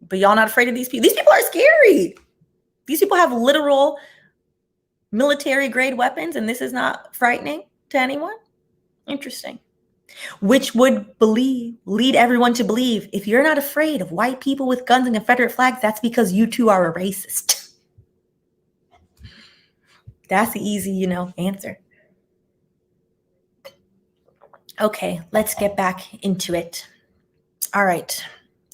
A: But y'all not afraid of these people? These people are scary. These people have literal military grade weapons, and this is not frightening to anyone? Interesting. Which would lead everyone to believe if you're not afraid of white people with guns and Confederate flags, that's because you too are a racist. That's the easy, answer. Okay, let's get back into it. All right.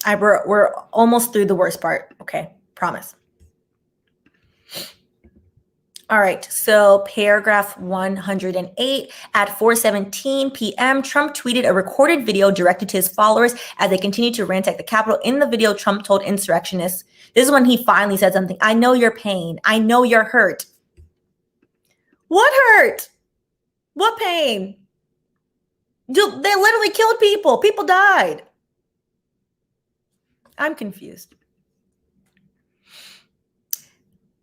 A: We're almost through the worst part. Okay, promise. All right, so paragraph 108 at 4:17 p.m., Trump tweeted a recorded video directed to his followers as they continued to ransack the Capitol. In the video, Trump told insurrectionists, this is when he finally said something, I know your pain. I know you're hurt. What hurt? What pain? They literally killed people. People died. I'm confused.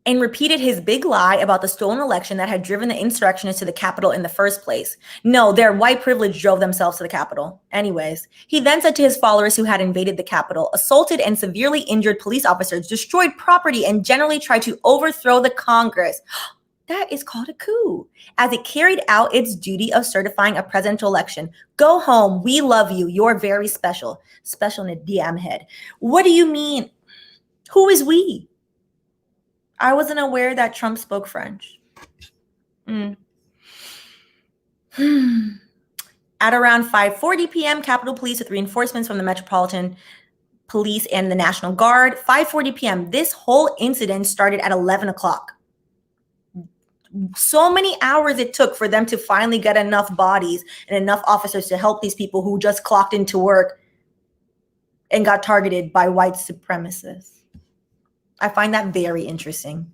A: And repeated his big lie about the stolen election that had driven the insurrectionists to the Capitol in the first place. No, their white privilege drove themselves to the Capitol. Anyways, he then said to his followers who had invaded the Capitol, assaulted and severely injured police officers, destroyed property, and generally tried to overthrow the Congress. That is called a coup, as it carried out its duty of certifying a presidential election. Go home. We love you. You're very special. Special in a damn head. What do you mean? Who is we? I wasn't aware that Trump spoke French. At around 5:40 p.m., Capitol Police with reinforcements from the Metropolitan Police and the National Guard. 5:40 p.m. This whole incident started at 11 o'clock. So many hours it took for them to finally get enough bodies and enough officers to help these people who just clocked into work and got targeted by white supremacists. I find that very interesting.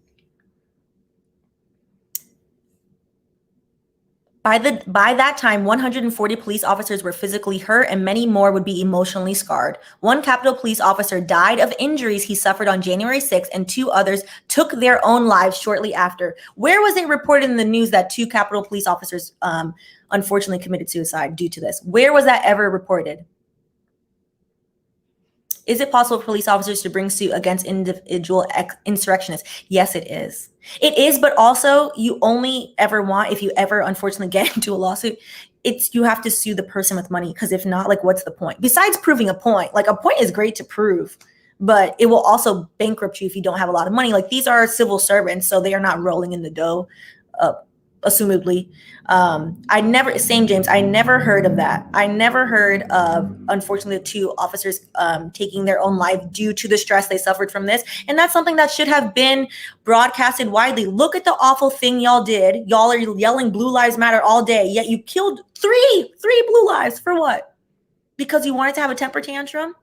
A: By that time, 140 police officers were physically hurt and many more would be emotionally scarred. One Capitol Police officer died of injuries he suffered on January 6th, and 2 others took their own lives shortly after. Where was it reported in the news that 2 Capitol Police officers unfortunately committed suicide due to this? Where was that ever reported? Is it possible for police officers to bring suit against individual insurrectionists? Yes, it is. It is, but also you only ever want, if you ever unfortunately get into a lawsuit, you have to sue the person with money, because if not, what's the point? Besides proving a point, a point is great to prove, but it will also bankrupt you if you don't have a lot of money. These are civil servants, so they are not rolling in the dough, assumedly. James, I never heard of that. I never heard of, unfortunately, the 2 officers taking their own life due to the stress they suffered from this. And that's something that should have been broadcasted widely. Look at the awful thing y'all did. Y'all are yelling Blue Lives Matter all day, yet you killed three blue lives for what? Because you wanted to have a temper tantrum?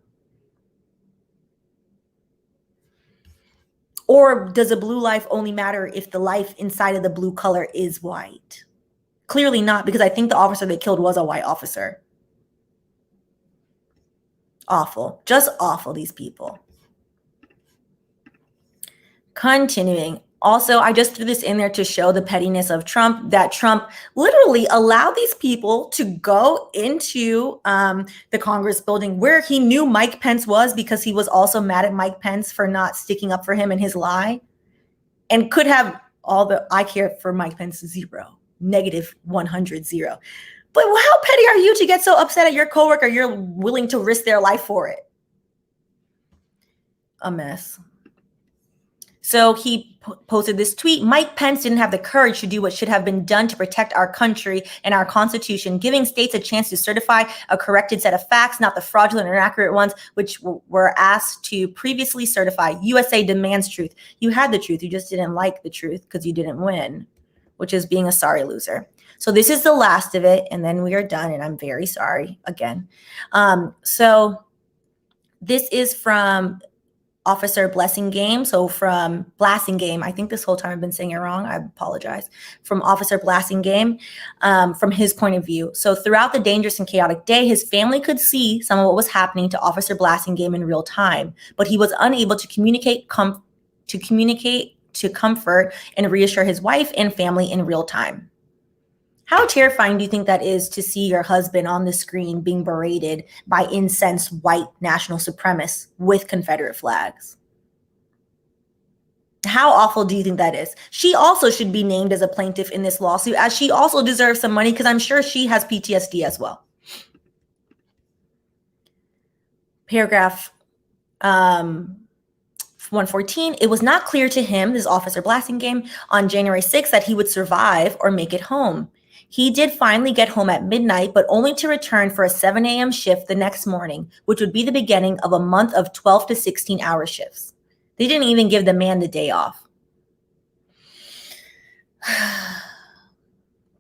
A: Or does a blue life only matter if the life inside of the blue color is white? Clearly not, because I think the officer they killed was a white officer. Awful. Just awful, these people. Continuing. Also, I just threw this in there to show the pettiness of Trump, that Trump literally allowed these people to go into the Congress building where he knew Mike Pence was, because he was also mad at Mike Pence for not sticking up for him in his lie, and could have all the I care for Mike Pence 0, -100, 0. But how petty are you to get so upset at your coworker you're willing to risk their life for it? A mess. So he posted this tweet. Mike Pence didn't have the courage to do what should have been done to protect our country and our Constitution, giving states a chance to certify a corrected set of facts, not the fraudulent or inaccurate ones, which were asked to previously certify. USA demands truth. You had the truth. You just didn't like the truth because you didn't win, which is being a sorry loser. So this is the last of it, and then we are done, and I'm very sorry again. So this is from Officer Blessing Game. So from Blasting Game, I think this whole time I've been saying it wrong. I apologize. From Officer Blasting Game, from his point of view. So throughout the dangerous and chaotic day, his family could see some of what was happening to Officer Blasting Game in real time, but he was unable to communicate, to comfort and reassure his wife and family in real time. How terrifying do you think that is to see your husband on the screen being berated by incensed white national supremacists with Confederate flags? How awful do you think that is? She also should be named as a plaintiff in this lawsuit, as she also deserves some money because I'm sure she has PTSD as well. Paragraph 114, it was not clear to him, this Officer Blasting Game, on January 6th that he would survive or make it home. He did finally get home at midnight, but only to return for a 7 a.m. shift the next morning, which would be the beginning of a month of 12 to 16-hour shifts. They didn't even give the man the day off.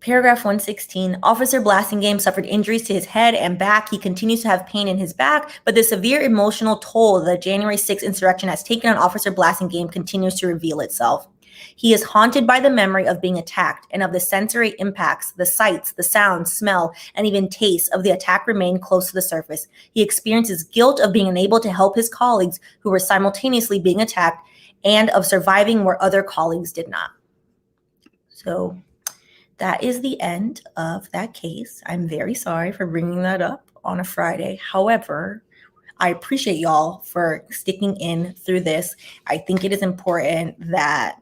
A: Paragraph 116, Officer Blasting Game suffered injuries to his head and back. He continues to have pain in his back, but the severe emotional toll the January 6th insurrection has taken on Officer Blasting Game continues to reveal itself. He is haunted by the memory of being attacked and of the sensory impacts, the sights, the sounds, smell, and even taste of the attack remain close to the surface. He experiences guilt of being unable to help his colleagues who were simultaneously being attacked and of surviving where other colleagues did not. So that is the end of that case. I'm very sorry for bringing that up on a Friday. However, I appreciate y'all for sticking in through this. I think it is important that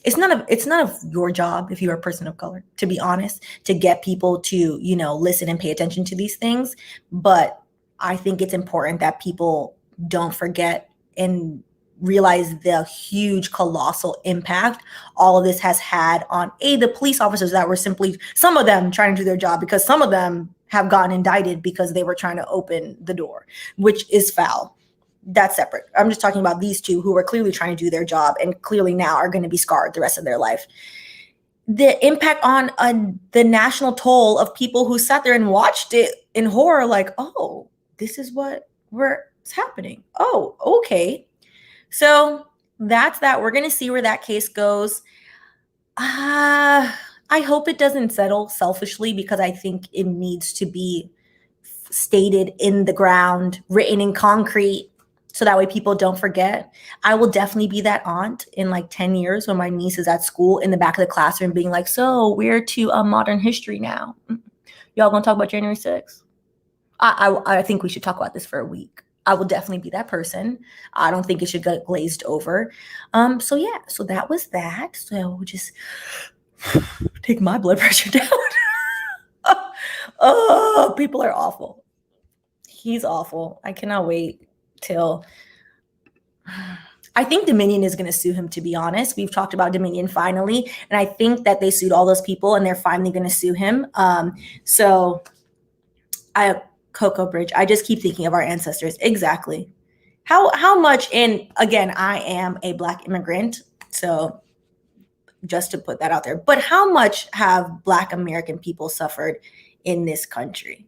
A: it's none of your job if you're a person of color, to be honest, to get people to, listen and pay attention to these things. But I think it's important that people don't forget and realize the huge, colossal impact all of this has had on the police officers that were simply, some of them trying to do their job, because some of them have gotten indicted because they were trying to open the door, which is foul. That's separate. I'm just talking about these two who were clearly trying to do their job and clearly now are going to be scarred the rest of their life. The impact on the national toll of people who sat there and watched it in horror, like, oh, this is what's happening. Oh, okay. So that's that. We're going to see where that case goes. I hope it doesn't settle selfishly, because I think it needs to be stated in the ground, written in concrete, so that way people don't forget. I will definitely be that aunt in like 10 years when my niece is at school in the back of the classroom being like, so we're to modern history now. Y'all gonna talk about January 6th? I think we should talk about this for a week. I will definitely be that person. I don't think it should get glazed over. So that was that. So just take my blood pressure down. Oh, people are awful. He's awful. I cannot wait till I think Dominion is going to sue him, to be honest. We've talked about Dominion finally, and I think that they sued all those people and they're finally going to sue him. Koko Bridge, I just keep thinking of our ancestors. Exactly. How much, and again, I am a Black immigrant, so just to put that out there, but how much have Black American people suffered in this country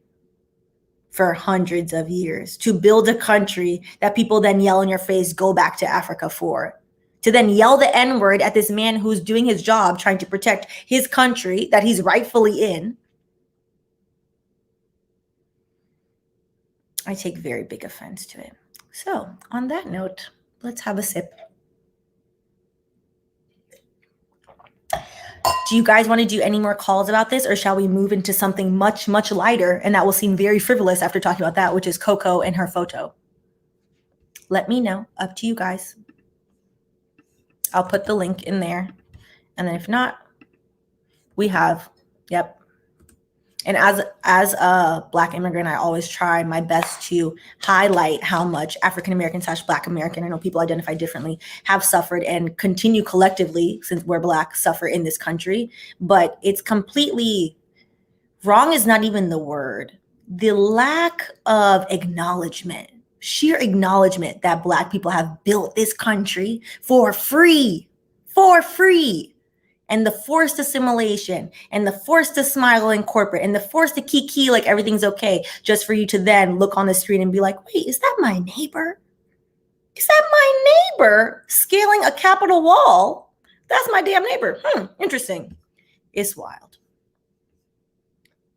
A: for hundreds of years to build a country that people then yell in your face, go back to Africa for, to then yell the N-word at this man who's doing his job, trying to protect his country that he's rightfully in. I take very big offense to it. So on that note, let's have a sip. Do you guys want to do any more calls about this, or shall we move into something much, much lighter? And that will seem very frivolous after talking about that, which is Koko and her photo. Let me know. Up to you guys. I'll put the link in there. And then if not, we have, yep. And as a Black immigrant, I always try my best to highlight how much African-American / Black American, I know people identify differently, have suffered and continue collectively, since we're Black, suffer in this country. But it's completely wrong is not even the word. The lack of acknowledgement, sheer acknowledgement that Black people have built this country for free. And the forced assimilation and the forced to smile in corporate and the forced to kiki like everything's okay, just for you to then look on the screen and be like, wait, is that my neighbor? Is that my neighbor scaling a Capitol wall? That's my damn neighbor. Interesting. It's wild.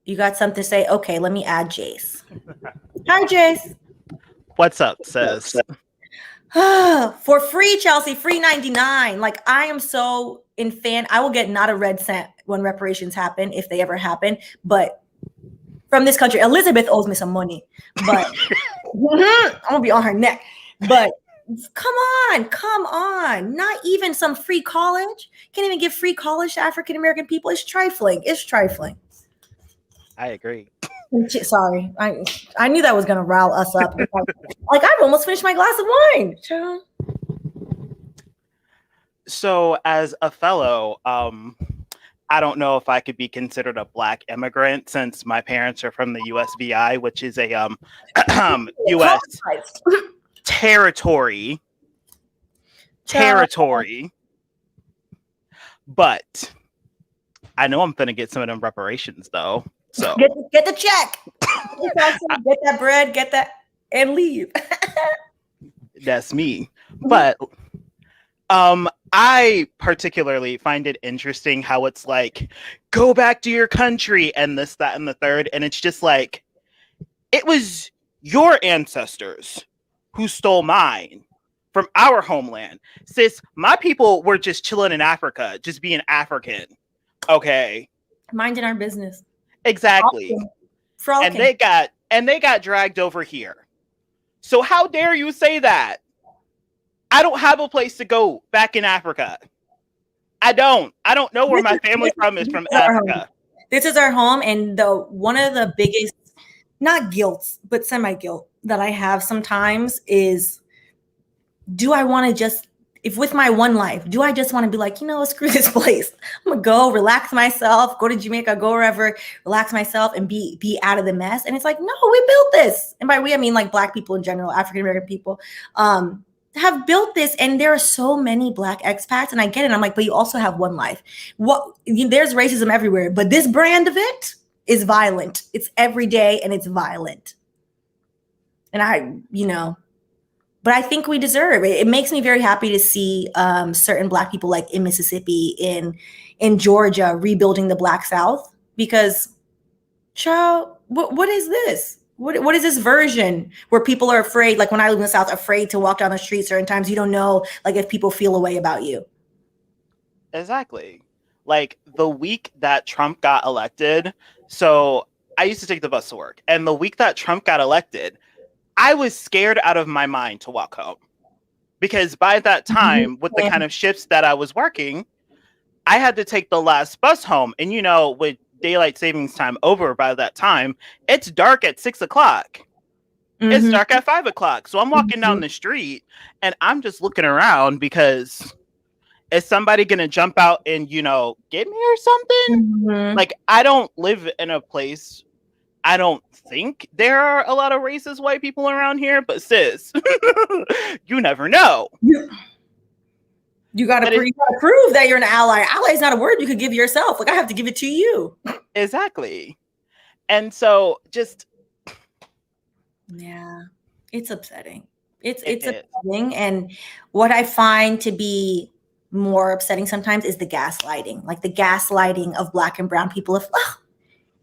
A: You got something to say? Okay, let me add Jace. Hi, Jace.
B: What's up, sis?
A: For free, Chelsea, free 99. Like, I am so in fan. I will get not a red cent when reparations happen, if they ever happen. But from this country, Elizabeth owes me some money. But I'm gonna be on her neck. But come on. Not even some free college. Can't even give free college to African American people. It's trifling.
B: I agree.
A: Sorry, I knew that was gonna rile us up. Like, I've almost finished my glass of wine.
B: So, as a fellow, I don't know if I could be considered a Black immigrant since my parents are from the USVI, which is a U.S. territory. But I know I'm gonna get some of them reparations though. So
A: get the check, get that bread, get that, and leave.
B: That's me. But I particularly find it interesting how it's like, go back to your country and this, that, and the third. And it's just like, it was your ancestors who stole mine from our homeland. Sis, my people were just chilling in Africa, just being African. Okay.
A: Minding our business.
B: Exactly. And they got dragged over here. So how dare you say that? I don't have a place to go back in Africa. I don't know where my family is from Africa.
A: This is our home, and one of the biggest, not guilt, but semi-guilt that I have sometimes is, do I want to just, if with my one life, do I just want to be like, screw this place. I'm going to go relax myself, go to Jamaica, go wherever, relax myself and be out of the mess. And it's like, no, we built this. And by we, I mean like Black people in general, African-American people have built this. And there are so many Black expats. And I get it. I'm like, but you also have one life. There's racism everywhere. But this brand of it is violent. It's every day and it's violent. And but I think we deserve it. It makes me very happy to see certain Black people, like in Mississippi, in Georgia, rebuilding the Black South. Because, child, what is this? What is this version where people are afraid? Like when I live in the South, afraid to walk down the street certain times. You don't know, like, if people feel a way about you.
B: Exactly. Like the week that Trump got elected. So I used to take the bus to work, and the week that Trump got elected, I was scared out of my mind to walk home because by that time, with the kind of shifts that I was working, I had to take the last bus home. And, with daylight savings time over by that time, it's dark at 6 o'clock. It's dark at 5 o'clock. So I'm walking down the street and I'm just looking around because is somebody going to jump out and, get me or something? Like, I don't live in a place. I don't think there are a lot of racist white people around here, but sis, you never know.
A: You gotta prove that you're an ally. Ally is not a word you could give yourself. Like, I have to give it to you.
B: Exactly. And so
A: yeah, it's upsetting. It's upsetting. And what I find to be more upsetting sometimes is the gaslighting, like the gaslighting of Black and brown people.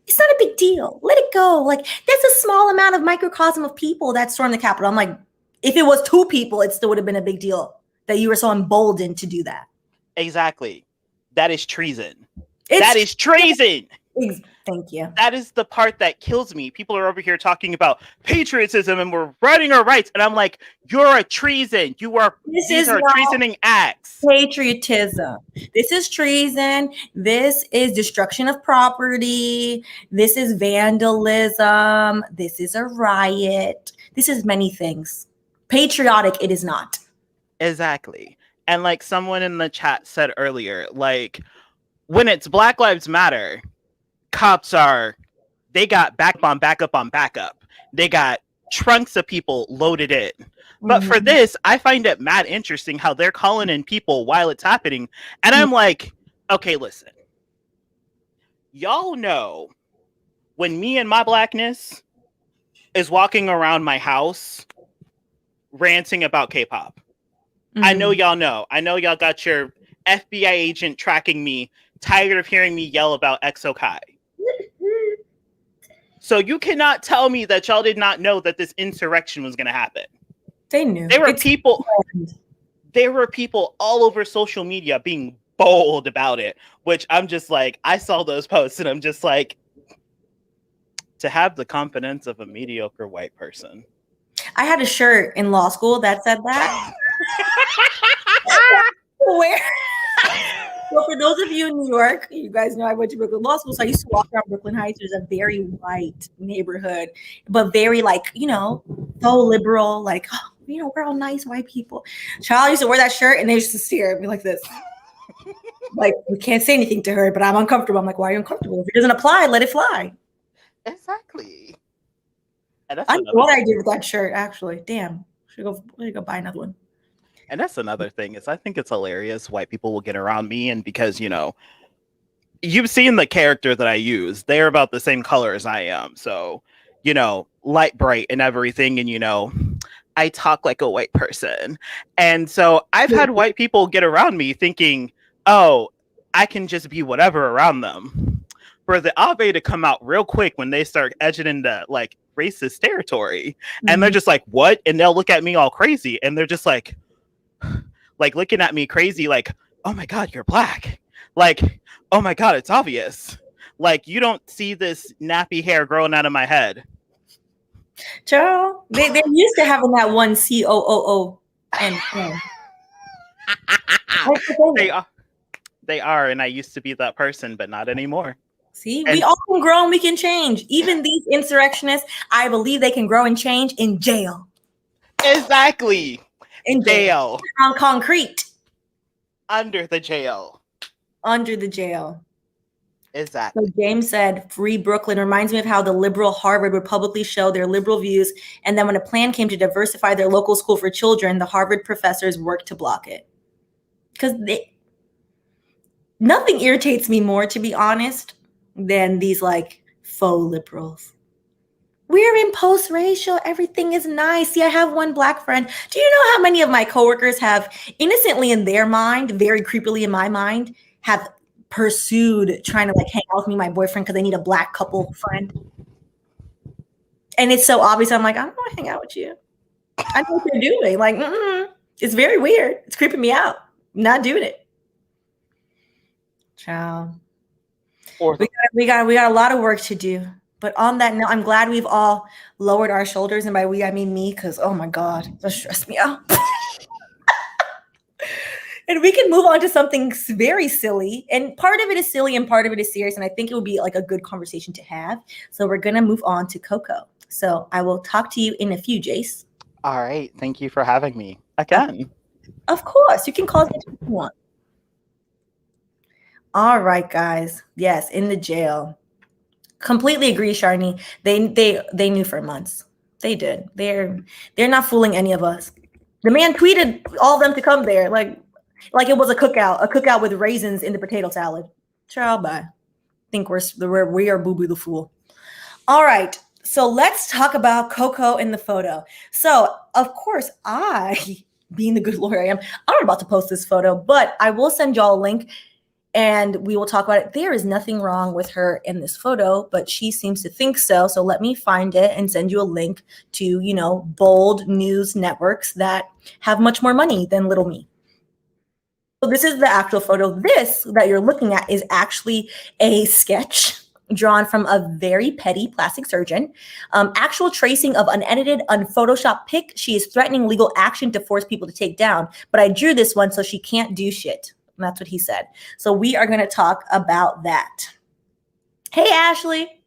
A: It's not a big deal. Let it go. Like, that's a small amount of microcosm of people that stormed the Capitol. I'm like, if it was 2 people, it still would have been a big deal that you were so emboldened to do that.
B: Exactly. That is treason. That is treason.
A: Thank you.
B: That is the part that kills me. People are over here talking about patriotism and we're writing our rights. And I'm like, you're a treason. These are treasoning acts.
A: Patriotism. This is treason. This is destruction of property. This is vandalism. This is a riot. This is many things. Patriotic, it is not.
B: Exactly. And like someone in the chat said earlier, like when it's Black Lives Matter, cops they got backup on backup. They got trunks of people loaded in. But for this, I find it mad interesting how they're calling in people while it's happening. And I'm like, okay, listen. Y'all know when me and my Blackness is walking around my house, ranting about K-pop. I know y'all know. I know y'all got your FBI agent tracking me, tired of hearing me yell about EXO Kai. So you cannot tell me that y'all did not know that this insurrection was going to happen.
A: They knew.
B: There were people all over social media being bold about it, which I'm just like, I saw those posts and I'm just like, to have the confidence of a mediocre white person.
A: I had a shirt in law school that said that. Where? Well, for those of you in New York, you guys know I went to Brooklyn Law School, so I used to walk around Brooklyn Heights. There's a very white neighborhood, but very like, so liberal, like, we're all nice white people. Child used to wear that shirt and they used to stare at me like this. Like, we can't say anything to her, but I'm uncomfortable. I'm like, why are you uncomfortable? If it doesn't apply, let it fly.
B: Exactly.
A: I know what I did with that shirt, actually. Damn. Should go buy another one.
B: And that's another thing is I think it's hilarious. White people will get around me, and because, you've seen the character that I use. They're about the same color as I am. So, light, bright and everything. And, I talk like a white person. And so I've had white people get around me thinking, oh, I can just be whatever around them. For the Ave to come out real quick when they start edging into like racist territory. And they're just like, what? And they'll look at me all crazy. And they're just like looking at me crazy, like, oh my God, you're black. Like, oh my God, it's obvious. Like, you don't see this nappy hair growing out of my head.
A: Joe, they're used to having that one COOO. And
B: they are, and I used to be that person, but not anymore.
A: See, we all can grow and we can change. Even these insurrectionists, I believe they can grow and change in jail.
B: Exactly.
A: In jail. On concrete.
B: Under the jail.
A: Under the jail.
B: Exactly.
A: So James said, free Brooklyn reminds me of how the liberal Harvard would publicly show their liberal views. And then when a plan came to diversify their local school for children, the Harvard professors worked to block it. Because nothing irritates me more, to be honest, than these like faux liberals. We're in post-racial. Everything is nice. See, I have one black friend. Do you know how many of my coworkers have innocently in their mind, very creepily in my mind, have pursued trying to like hang out with me, my boyfriend, because they need a black couple friend? And it's so obvious. I'm like, I don't want to hang out with you. I know what you're doing. Like, it's very weird. It's creeping me out. I'm not doing it. Child. We got a lot of work to do. But on that note, I'm glad we've all lowered our shoulders. And by we, I mean me, because, oh my God, that stressed me out. And we can move on to something very silly. And part of it is silly and part of it is serious. And I think it would be like a good conversation to have. So we're going to move on to Koko. So I will talk to you in a few, Jace.
B: All right. Thank you for having me again.
A: Of course. You can call it what you want. All right, guys. Yes, in the jail. Completely agree, Sharni. They knew for months. They did. They're not fooling any of us. The man tweeted all of them to come there, like it was a cookout with raisins in the potato salad. Child, bye. Think we are Boo Boo the Fool. All right, so let's talk about Koko in the photo. So of course, being the good lawyer I am, I'm not about to post this photo, but I will send y'all a link. And we will talk about it. There is nothing wrong with her in this photo, but she seems to think so. So let me find it and send you a link to, bold news networks that have much more money than little me. So this is the actual photo. This that you're looking at is actually a sketch drawn from a very petty plastic surgeon. Actual tracing of unedited, unphotoshopped pic. She is threatening legal action to force people to take down. But I drew this one so she can't do shit. And that's what he said. So we are going to talk about that. Hey, Ashley.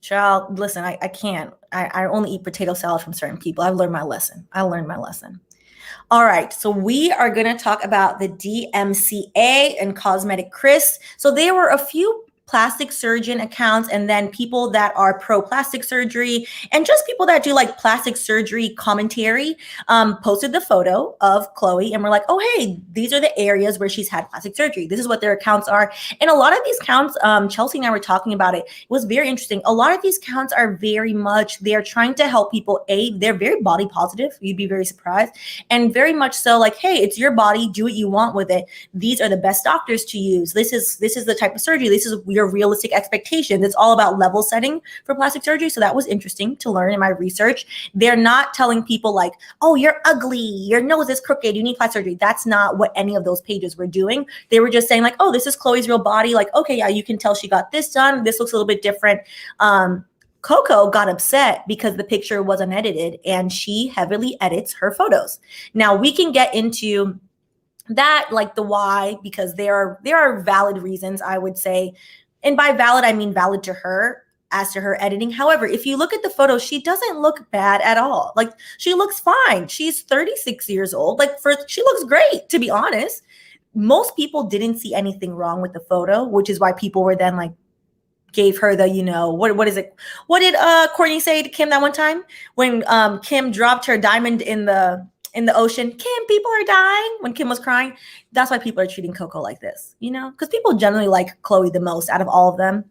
A: Child, listen, I can't. I only eat potato salad from certain people. I've learned my lesson. All right. So we are going to talk about the DMCA and Cosmetic Chris. So there were a few plastic surgeon accounts and then people that are pro plastic surgery and just people that do like plastic surgery commentary posted the photo of Khloe and were like, oh, hey, these are the areas where she's had plastic surgery. This is what their accounts are. And a lot of these accounts, Chelsea and I were talking about it. It was very interesting. A lot of these accounts are very much, they're trying to help people. They're very body positive. You'd be very surprised. And very much so like, hey, it's your body. Do what you want with it. These are the best doctors to use. This is the type of surgery. This is your realistic expectations. It's all about level setting for plastic surgery. So that was interesting to learn in my research. They're not telling people like, oh, you're ugly, your nose is crooked, you need plastic surgery. That's not what any of those pages were doing. They were just saying like, oh, this is Khloe's real body. Like, okay, yeah, you can tell she got this done. This looks a little bit different. Koko got upset because the picture was unedited and she heavily edits her photos. Now we can get into that, like the why, because there are valid reasons, I would say. And by valid, I mean valid to her as to her editing. However, if you look at the photo, she doesn't look bad at all. Like she looks fine. She's 36 years old. Like she looks great, to be honest. Most people didn't see anything wrong with the photo, which is why people were then like, gave her the, what is it? What did Kourtney say to Kim that one time when Kim dropped her diamond in the ocean? Kim, people are dying, when Kim was crying. That's why people are treating Koko like this, because people generally like Khloe the most out of all of them.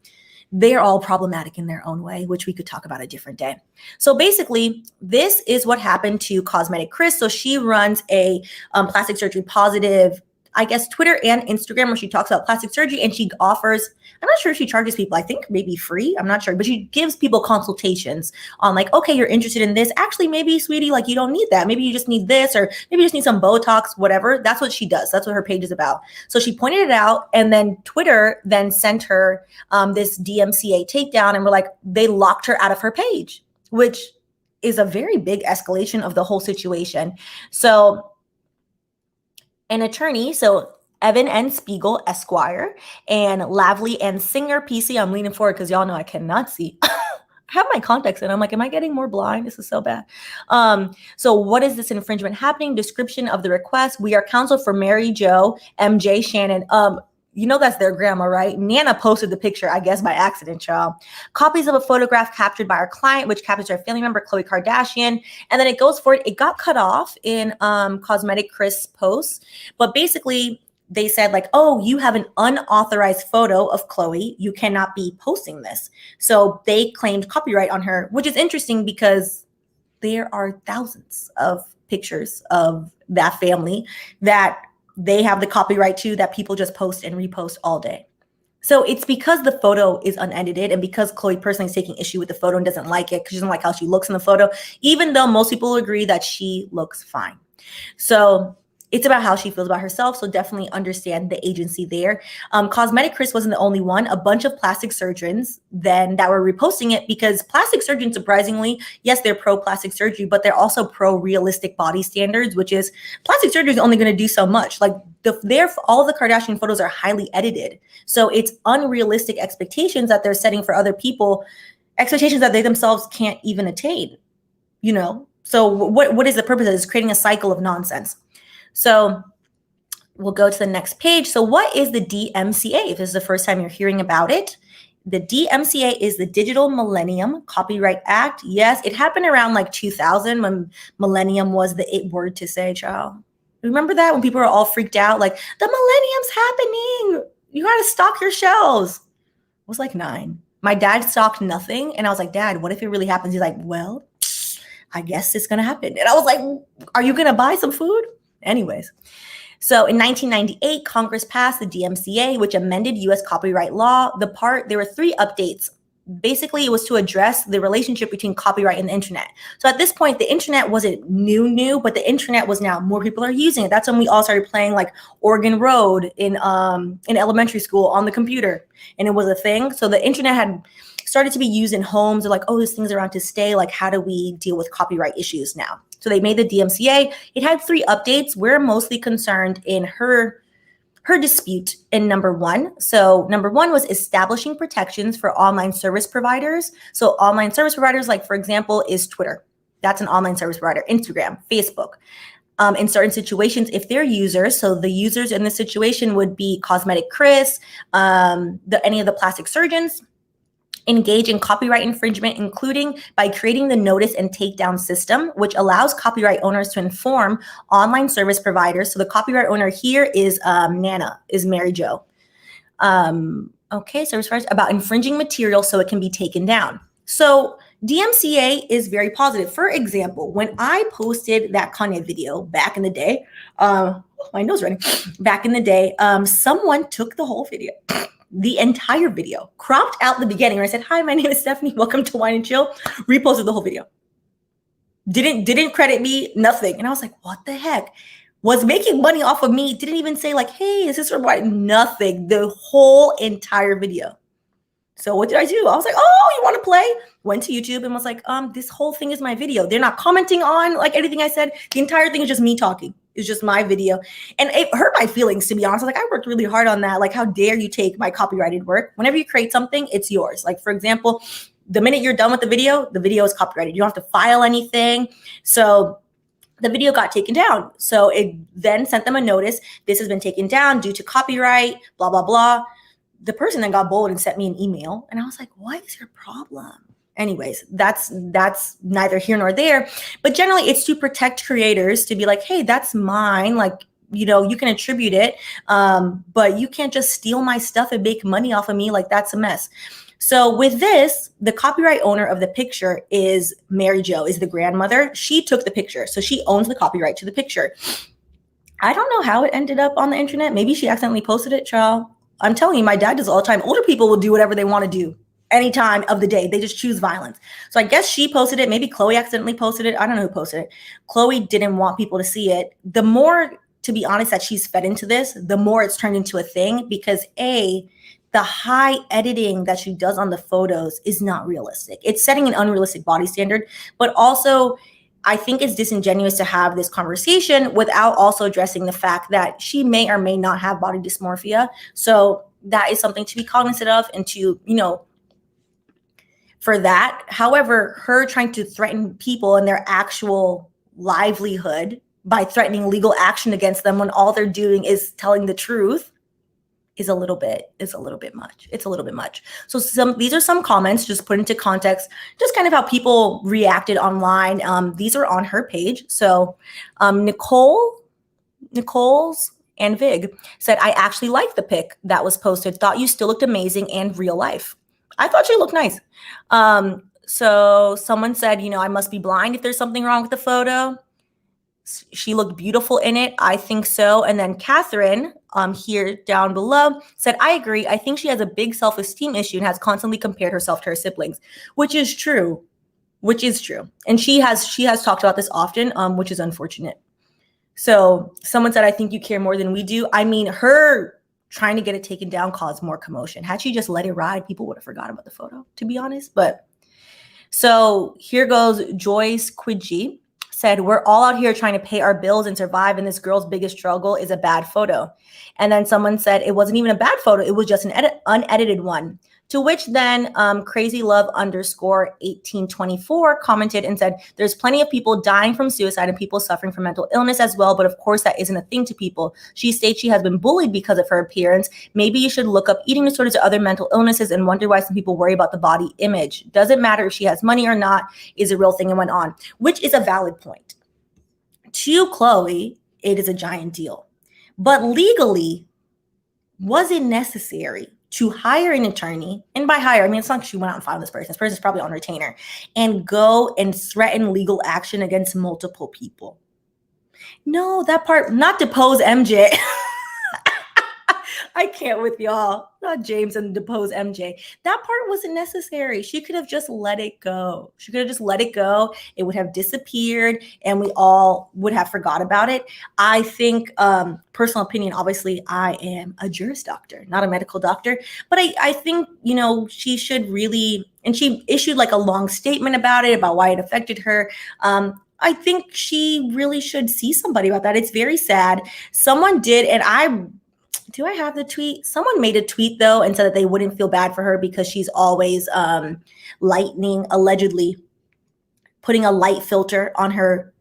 A: They're all problematic in their own way, which we could talk about a different day. So basically, this is what happened to Cosmetic Chris. So she runs a plastic surgery positive, I guess, Twitter and Instagram, where she talks about plastic surgery and she offers, I'm not sure if she charges people, I think maybe free, I'm not sure, but she gives people consultations on like, okay, you're interested in this. Actually, maybe, sweetie, like you don't need that. Maybe you just need this, or maybe you just need some Botox, whatever. That's what she does. That's what her page is about. So she pointed it out, and then Twitter then sent her this DMCA takedown, and they locked her out of her page, which is a very big escalation of the whole situation. So an attorney, so Evan N. Spiegel, Esquire, and Lavely and Singer, PC. I'm leaning forward because y'all know I cannot see. I have my contacts in. I'm like, am I getting more blind? This is so bad. So what is this infringement happening? Description of the request. We are counsel for Mary Jo, MJ, Shannon. That's their grandma, right? Nana posted the picture, I guess, by accident, y'all. Copies of a photograph captured by our client, which captures our family member, Khloe Kardashian. And then it goes forward. It got cut off in Cosmetic Chris posts. But basically, they said like, oh, you have an unauthorized photo of Khloe. You cannot be posting this. So they claimed copyright on her, which is interesting because there are thousands of pictures of that family that they have the copyright to, that people just post and repost all day. So it's because the photo is unedited and because Khloe personally is taking issue with the photo and doesn't like it because she doesn't like how she looks in the photo, even though most people agree that she looks fine. So it's about how she feels about herself. So definitely understand the agency there. Cosmetic Chris wasn't the only one. A bunch of plastic surgeons then that were reposting it, because plastic surgeons, surprisingly, yes, they're pro plastic surgery, but they're also pro realistic body standards, which is plastic surgery is only going to do so much. Like all the Kardashian photos are highly edited. So it's unrealistic expectations that they're setting for other people, expectations that they themselves can't even attain, So what is the purpose of this? Creating a cycle of nonsense. So we'll go to the next page. So what is the DMCA? If this is the first time you're hearing about it, the DMCA is the Digital Millennium Copyright Act. Yes, it happened around like 2000 when millennium was the it word to say, child. Remember that when people were all freaked out, like the millennium's happening. You got to stock your shelves. I was like 9. My dad stocked nothing. And I was like, Dad, what if it really happens? He's like, well, I guess it's going to happen. And I was like, are you going to buy some food? Anyways, so in 1998, Congress passed the DMCA, which amended U.S. copyright law. There were 3 updates. Basically, it was to address the relationship between copyright and the internet. So at this point, the internet wasn't new, but the internet was now more people are using it. That's when we all started playing like Oregon Road in elementary school on the computer, and it was a thing. So the internet had started to be used in homes. They're like, oh, this thing's around to stay. Like, how do we deal with copyright issues now? So they made the DMCA. It had 3 updates. We're mostly concerned in her dispute in number 1. So number 1 was establishing protections for online service providers. So online service providers, like for example, is Twitter. That's an online service provider. Instagram, Facebook. in certain situations if they're users. So the users in this situation would be Cosmetic Chris, any of the plastic surgeons, engage in copyright infringement, including by creating the notice and takedown system, which allows copyright owners to inform online service providers. So the copyright owner here is Mary Jo. Okay, service providers about infringing material so it can be taken down. So DMCA is very positive. For example, when I posted that Kanye video back in the day, my nose running, back in the day, someone took the whole video, the entire video, cropped out the beginning, where I said, "Hi, my name is Stephanie. Welcome to Wine and Chill." Reposted the whole video. Didn't credit me, nothing. And I was like, what the heck? Was making money off of me. Didn't even say like, "Hey, is this for what?" Nothing. The whole entire video. So what did I do? I was like, "Oh, you want to play?" Went to YouTube and was like, this whole thing is my video. They're not commenting on like anything I said. The entire thing is just me talking. It's just my video. And it hurt my feelings, to be honest. I was like, I worked really hard on that. Like, how dare you take my copyrighted work? Whenever you create something, it's yours. Like, for example, the minute you're done with the video is copyrighted. You don't have to file anything. So the video got taken down. So it then sent them a notice. This has been taken down due to copyright, blah, blah, blah. The person then got bold and sent me an email. And I was like, what is your problem? Anyways, that's neither here nor there. But generally, it's to protect creators, to be like, hey, that's mine. Like, you know, you can attribute it, but you can't just steal my stuff and make money off of me. Like, that's a mess. So with this, the copyright owner of the picture is Mary Jo, is the grandmother. She took the picture. So she owns the copyright to the picture. I don't know how it ended up on the internet. Maybe she accidentally posted it, child. I'm telling you, my dad does all the time. Older people will do whatever they want to do any time of the day. They just choose violence. So I guess she posted it. Maybe Khloe accidentally posted it. I don't know who posted it. Khloe didn't want people to see it. The more, to be honest, that she's fed into this, the more it's turned into a thing, because the high editing that she does on the photos is not realistic. It's setting an unrealistic body standard, but also I think it's disingenuous to have this conversation without also addressing the fact that she may or may not have body dysmorphia. So that is something to be cognizant of and to, you know, for that. However, her trying to threaten people and their actual livelihood by threatening legal action against them when all they're doing is telling the truth is a little bit much. It's a little bit much. So these are some comments, just put into context, just kind of how people reacted online. These are on her page. So Nicole's and Vig said, I actually liked the pic that was posted. Thought you still looked amazing and real life. I thought she looked nice. So someone said, you know, I must be blind if there's something wrong with the photo. She looked beautiful in it. I think so. And then Catherine, here down below, said, I agree. I think she has a big self-esteem issue and has constantly compared herself to her siblings, which is true. And she has talked about this often, which is unfortunate. So someone said, I think you care more than we do. I mean, her trying to get it taken down caused more commotion. Had she just let it ride, people would have forgotten about the photo, to be honest. But so here goes Joyce Quidgy. Said, we're all out here trying to pay our bills and survive, and this girl's biggest struggle is a bad photo. And then someone said it wasn't even a bad photo, it was just an unedited one. To which then crazylove_1824 commented and said, there's plenty of people dying from suicide and people suffering from mental illness as well, but of course that isn't a thing to people. She states she has been bullied because of her appearance. Maybe you should look up eating disorders or other mental illnesses and wonder why some people worry about the body image. Doesn't matter if she has money or not, is a real thing, and went on, which is a valid point. To Khloe, it is a giant deal. But legally, was it necessary to hire an attorney? And by hire, I mean, it's not like she went out and found this person. This person's probably on retainer, and go and threaten legal action against multiple people. No, that part, not depose MJ. I can't with y'all. Not James and depose MJ. That part wasn't necessary. She could have just let it go. It would have disappeared and we all would have forgot about it. I think, personal opinion, obviously I am a juris doctor, not a medical doctor, but I think, you know, she should really, and she issued like a long statement about it, about why it affected her. I think she really should see somebody about that. It's very sad. Someone did, and do I have the tweet? Someone made a tweet though and said that they wouldn't feel bad for her because she's always allegedly putting a light filter on her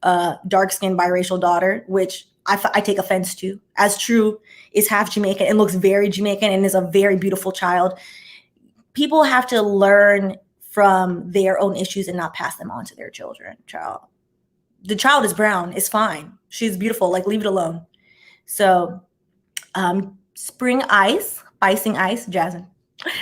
A: dark-skinned biracial daughter, which I take offense to, as True is half Jamaican and looks very Jamaican and is a very beautiful child. People have to learn from their own issues and not pass them on to their children. The child is brown. It's fine. She's beautiful. Like, leave it alone. So Spring Ice, Icing Ice, Jasmine,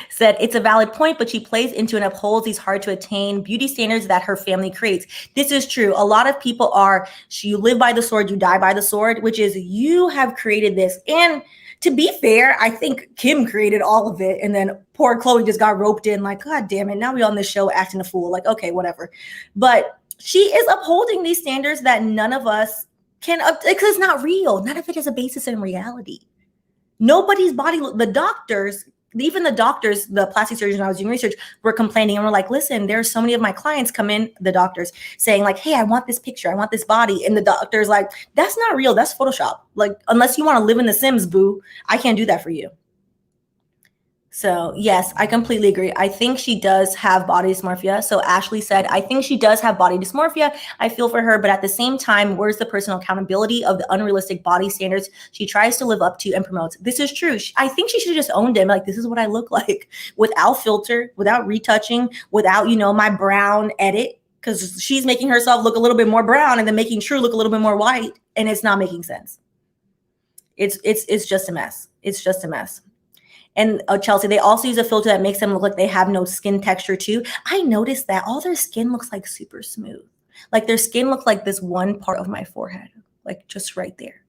A: said it's a valid point, but she plays into and upholds these hard to attain beauty standards that her family creates. This is true. A lot of people are, you live by the sword, you die by the sword, which is you have created this. And to be fair, I think Kim created all of it. And then poor Khloe just got roped in like, God damn it. Now we on this show acting a fool. Like, okay, whatever. But she is upholding these standards that none of us can, because it's not real. None of it is a basis in reality. Nobody's body, the doctors, the plastic surgeons when I was doing research were complaining and were like, listen, there's so many of my clients come in, the doctors saying like, hey, I want this picture. I want this body. And the doctor's like, that's not real. That's Photoshop. Like, unless you want to live in The Sims, boo, I can't do that for you. So yes, I completely agree. I think she does have body dysmorphia. So Ashley said, I think she does have body dysmorphia. I feel for her, but at the same time, where's the personal accountability of the unrealistic body standards she tries to live up to and promotes? This is true. I think she should have just owned him. Like, this is what I look like without filter, without retouching, without, my brown edit, because she's making herself look a little bit more brown and then making True look a little bit more white. And it's not making sense. It's just a mess. It's just a mess. And Chelsea, they also use a filter that makes them look like they have no skin texture too. I noticed that all their skin looks like super smooth. Like their skin looks like this one part of my forehead, like just right there.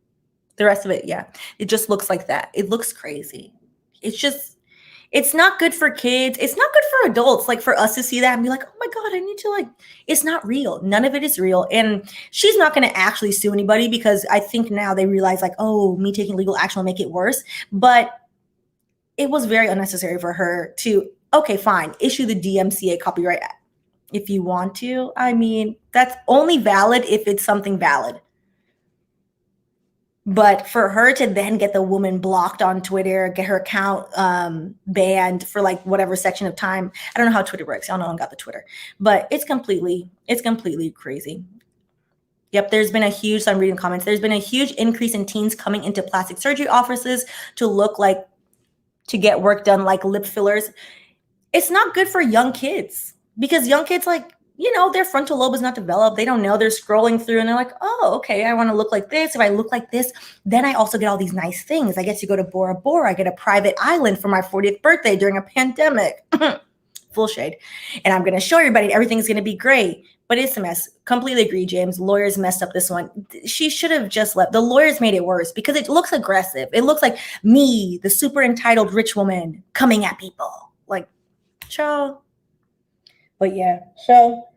A: The rest of it, yeah, it just looks like that. It looks crazy. It's not good for kids. It's not good for adults. Like for us to see that and be like, oh my God, I need to it's not real. None of it is real. And she's not going to actually sue anybody because I think now they realize like, oh, me taking legal action will make it worse. But it was very unnecessary for her to, okay, fine, issue the DMCA copyright if you want to. I mean, that's only valid if it's something valid. But for her to then get the woman blocked on Twitter, get her account banned for like whatever section of time. I don't know how Twitter works. I don't got the Twitter, but it's completely crazy. Yep, I'm reading comments. There's been a huge increase in teens coming into plastic surgery offices to get work done like lip fillers. It's not good for young kids because young kids, their frontal lobe is not developed. They don't know. They're scrolling through and they're like, oh, okay, I want to look like this. If I look like this, then I also get all these nice things. I get to go to Bora Bora. I get a private island for my 40th birthday during a pandemic. Full shade. And I'm going to show everybody everything's going to be great. But it's a mess. Completely agree, James. Lawyers messed up this one. She should have just left. The lawyers made it worse because it looks aggressive. It looks like me, the super entitled rich woman, coming at people. Like, child. But yeah, so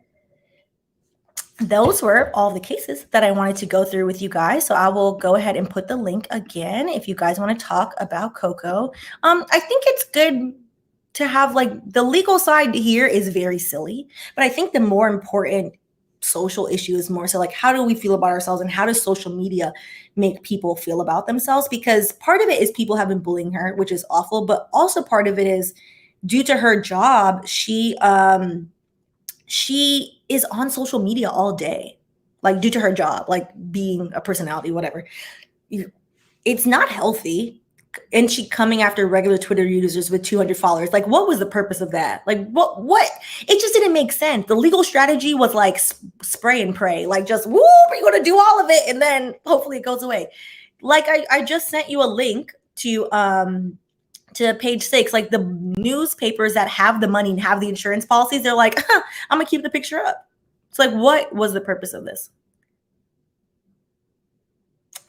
A: those were all the cases that I wanted to go through with you guys. So I will go ahead and put the link again if you guys want to talk about Koko. I think it's good to have the legal side here is very silly, but I think the more important social issue is more so how do we feel about ourselves and how does social media make people feel about themselves? Because part of it is people have been bullying her, which is awful, but also part of it is due to her job, she is on social media all day, due to her job, being a personality, whatever. It's not healthy. And she coming after regular Twitter users with 200 followers. What was the purpose of that? What? It just didn't make sense. The legal strategy was spray and pray. Just, woo, we're going to do all of it. And then hopefully it goes away. I just sent you a link to page 6. The newspapers that have the money and have the insurance policies, they're like, I'm going to keep the picture up. It's what was the purpose of this?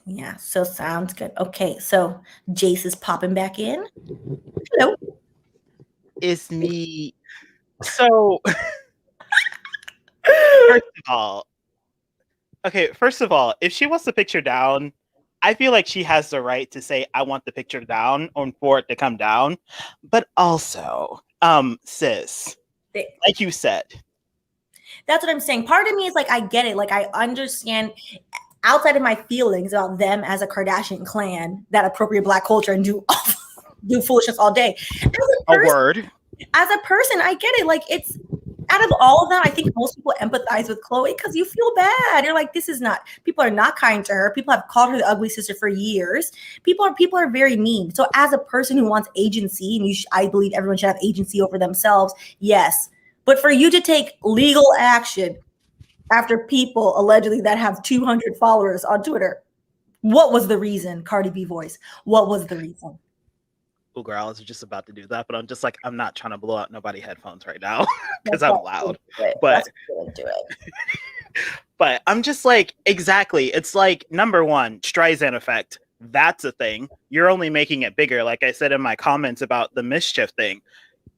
A: Yeah, so sounds good. Okay, so Jace is popping back in. Hello.
B: It's me. So, first of all, if she wants the picture down, I feel like she has the right to say, I want the picture down or for it to come down. But also, sis, like you said.
A: That's what I'm saying. Part of me is I get it. I understand outside of my feelings about them as a Kardashian clan that appropriate Black culture and do foolishness all day. As a person, I get it. out of all of them, I think most people empathize with Khloe because you feel bad. You're like, this is not, people are not kind to her. People have called her the ugly sister for years. People are very mean. So as a person who wants agency, and I believe everyone should have agency over themselves, yes. But for you to take legal action after people allegedly that have 200 followers on Twitter, what was the reason? Cardi B voice. What was the reason?
B: Oh, girl, I was just about to do that, but I'm just like, I'm not trying to blow out nobody's headphones right now because I'm loud. But but I'm just like, exactly. It's like, number one, Streisand effect. That's a thing. You're only making it bigger. Like I said in my comments about the Mischief thing.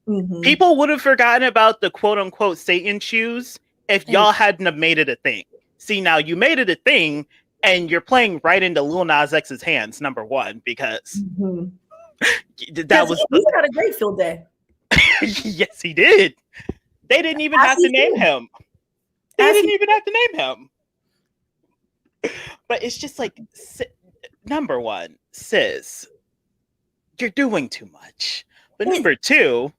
B: Mm-hmm. People would have forgotten about the quote unquote Satan shoes if y'all hadn't have made it a thing. See, now you made it a thing and you're playing right into Lil Nas X's hands, number one, because that was
A: he had a great field day.
B: Yes, he did. They didn't even have to name him. They didn't even have to name him. But it's just like, number one, sis, you're doing too much. But number two,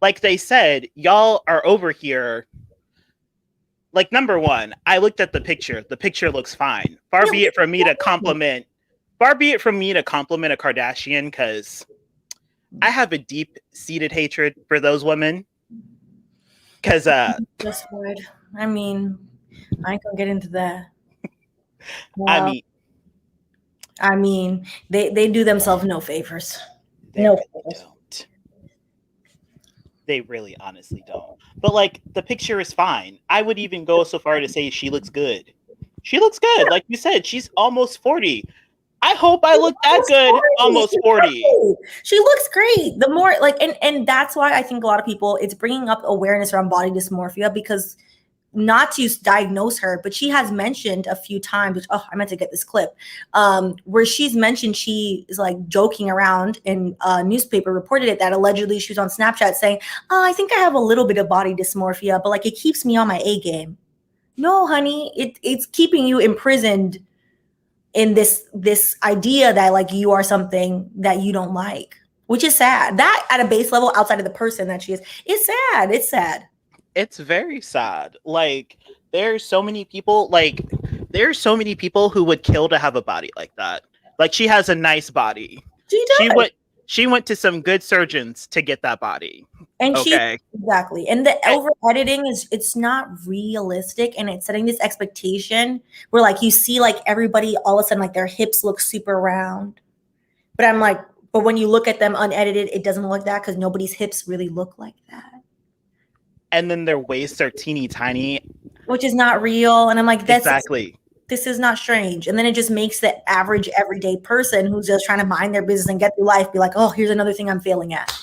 B: like they said, y'all are over here. Like, number one, I looked at the picture. The picture looks fine. Far be it from me to compliment a Kardashian, because I have a deep-seated hatred for those women. Because
A: just would. I mean, I ain't gonna get into that.
B: Well,
A: I mean, they do themselves no favors. No favors.
B: Don't. They really honestly don't. But like, the picture is fine. I would even go so far to say she looks good. She looks good. Like you said, she's almost 40. I hope I look that good. Almost 40.
A: She looks great. The more like, and that's why I think a lot of people, it's bringing up awareness around body dysmorphia, because not to diagnose her, but she has mentioned a few times, which, I meant to get this clip, where she's mentioned she is like joking around, and a newspaper reported it, that allegedly she was on Snapchat saying, I think I have a little bit of body dysmorphia, but like it keeps me on my A game. No, honey, it's keeping you imprisoned in this idea that like you are something that you don't like, which is sad. That at a base level, outside of the person that she is, it's sad. It's sad.
B: It's very sad. Like, there's so many people who would kill to have a body like that. Like, she has a nice body.
A: She does.
B: She went to some good surgeons to get that body.
A: And exactly. And the over editing it's not realistic, and it's setting this expectation where like you see like everybody all of a sudden like their hips look super round. But I'm like, but when you look at them unedited, it doesn't look like that, because nobody's hips really look like that.
B: And then their waists are teeny tiny,
A: which is not real. And I'm like,
B: exactly.
A: This is not strange. And then it just makes the average everyday person who's just trying to mind their business and get through life be like, oh, here's another thing I'm failing at.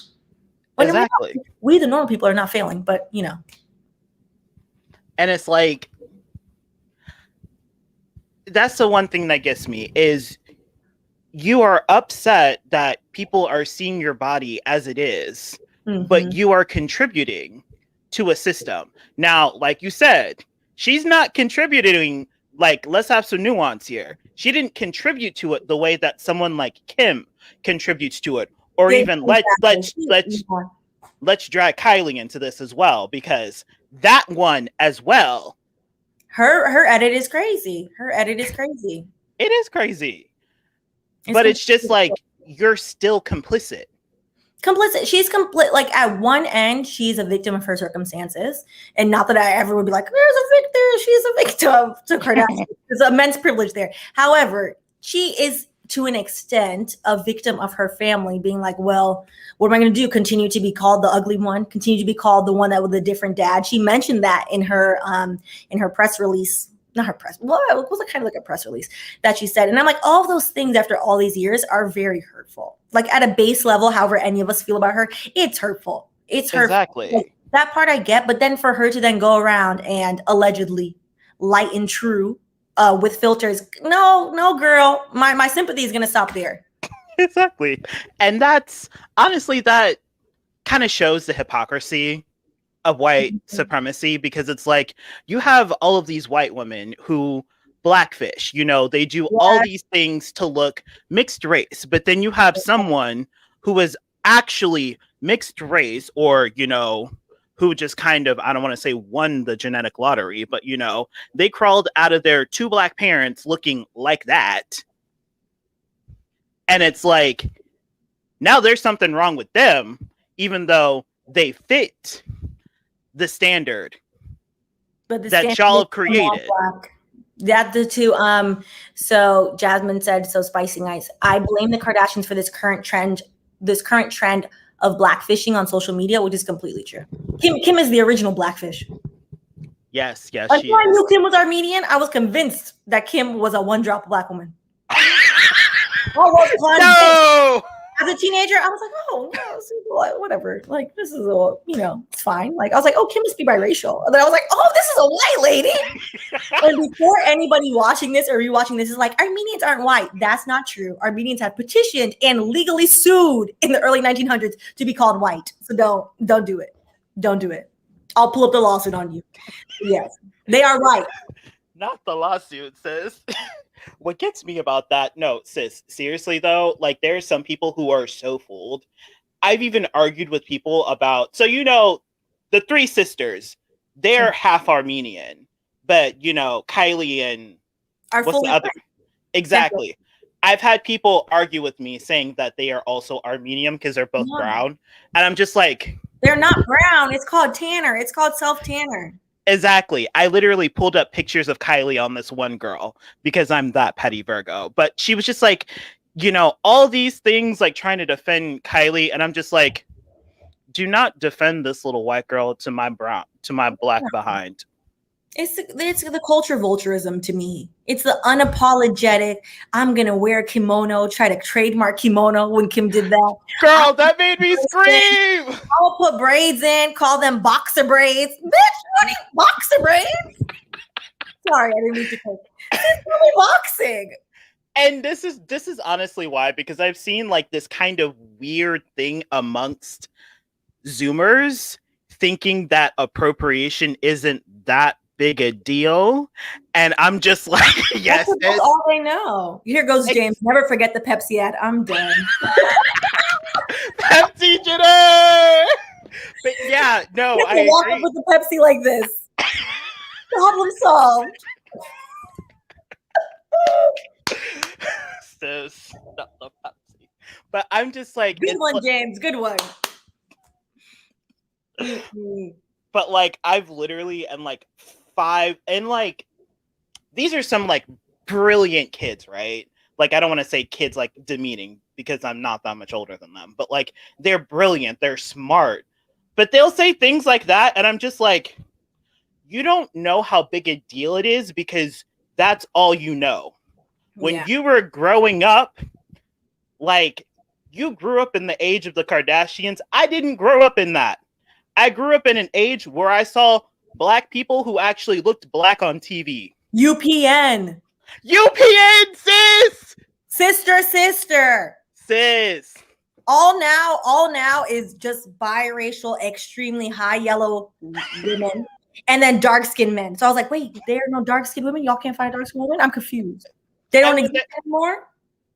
A: When
B: exactly.
A: We the normal people are not failing, but you know.
B: And it's like, that's the one thing that gets me is you are upset that people are seeing your body as it is, but you are contributing to a system. Now, like you said, she's not contributing. Like, let's have some nuance here. She didn't contribute to it the way that someone like Kim contributes to it, or even let's drag Kylie into this as well, because that one as well.
A: Her edit is crazy. It
B: is crazy, but it's just like you're still complicit.
A: She's complete. Like, at one end, she's a victim of her circumstances, and not that I ever would be like, there's a victim. She's a victim to Kardashian. There's immense privilege there. However, she is to an extent a victim of her family being like, well, what am I going to do? Continue to be called the ugly one? Continue to be called the one that with a different dad? She mentioned that in her press release. Not her press. Well, it was kind of like a press release that she said. And I'm like, all of those things after all these years are very hurtful. Like, at a base level, however any of us feel about her, it's hurtful. It's hurtful.
B: Exactly.
A: Like, that part I get, but then for her to then go around and allegedly light and true with filters, no, girl, my sympathy is gonna stop there.
B: Exactly. And that's honestly, that kind of shows the hypocrisy of white supremacy, because it's like you have all of these white women who blackfish, they do all these things to look mixed race, but then you have someone who is actually mixed race, or who just kind of, I don't want to say won the genetic lottery, but, you know, they crawled out of their 2 Black parents looking like that. And it's like, now there's something wrong with them, even though they fit the standard that y'all have created.
A: That the two. So Jasmine said, so spicy nice. I blame the Kardashians for this current trend of blackfishing on social media, which is completely true. Kim is the original blackfish.
B: Yes,
A: Until I knew Kim was Armenian, I was convinced that Kim was a one-drop Black woman.
B: No!
A: As a teenager, I was like, oh, no, whatever. Like, this is it's fine. Like, I was like, oh, Kim must be biracial. And then I was like, oh, this is a white lady. And before anybody watching this or rewatching this is like, Armenians aren't white. That's not true. Armenians have petitioned and legally sued in the early 1900s to be called white. So don't do it. Don't do it. I'll pull up the lawsuit on you. Yes, they are right.
B: Not the lawsuit, sis. What gets me about that, no, sis, seriously though, like there are some people who are so fooled. I've even argued with people about, so the 3 sisters, they're half Armenian, but Kylie and what's the other? Exactly. I've had people argue with me saying that they are also Armenian because they're both brown. And I'm just like,
A: they're not brown. It's called tanner. It's called self-tanner.
B: Exactly. I literally pulled up pictures of Kylie on this one girl because I'm that petty Virgo. But she was just like, all these things like trying to defend Kylie. And I'm just like, do not defend this little white girl to my Black behind.
A: It's the culture vulturism to me. It's the unapologetic, I'm going to wear a kimono, try to trademark kimono when Kim did that.
B: Girl, that made me scream.
A: I'll put braids in, call them boxer braids. Bitch, what are you, boxer braids? Sorry, I didn't mean to take. It's really boxing.
B: And this is honestly why, because I've seen like this kind of weird thing amongst Zoomers thinking that appropriation isn't that big a deal, and I'm just like, yes,
A: that's all they know. Here goes James. Never forget the Pepsi ad. I'm done.
B: Pepsi Jenner. But yeah, no, I
A: walk up with the Pepsi like this. Problem solved.
B: Sis, not the Pepsi. But I'm just like,
A: good one, James. Good one.
B: But like, I've literally and like 5 and like these are some like brilliant kids, right? Like I don't want to say kids like demeaning because I'm not that much older than them, but like they're brilliant, they're smart, but they'll say things like that and I'm just like, you don't know how big a deal it is because that's all you know. When you were growing up, like you grew up in the age of the Kardashians. I didn't grow up in that. I grew up in an age where I saw Black people who actually looked Black on TV.
A: UPN,
B: sis!
A: Sister.
B: Sis.
A: All now is just biracial, extremely high yellow women, and then dark-skinned men. So I was like, wait, there are no dark-skinned women? Y'all can't find dark-skinned women? I'm confused. They don't exist anymore?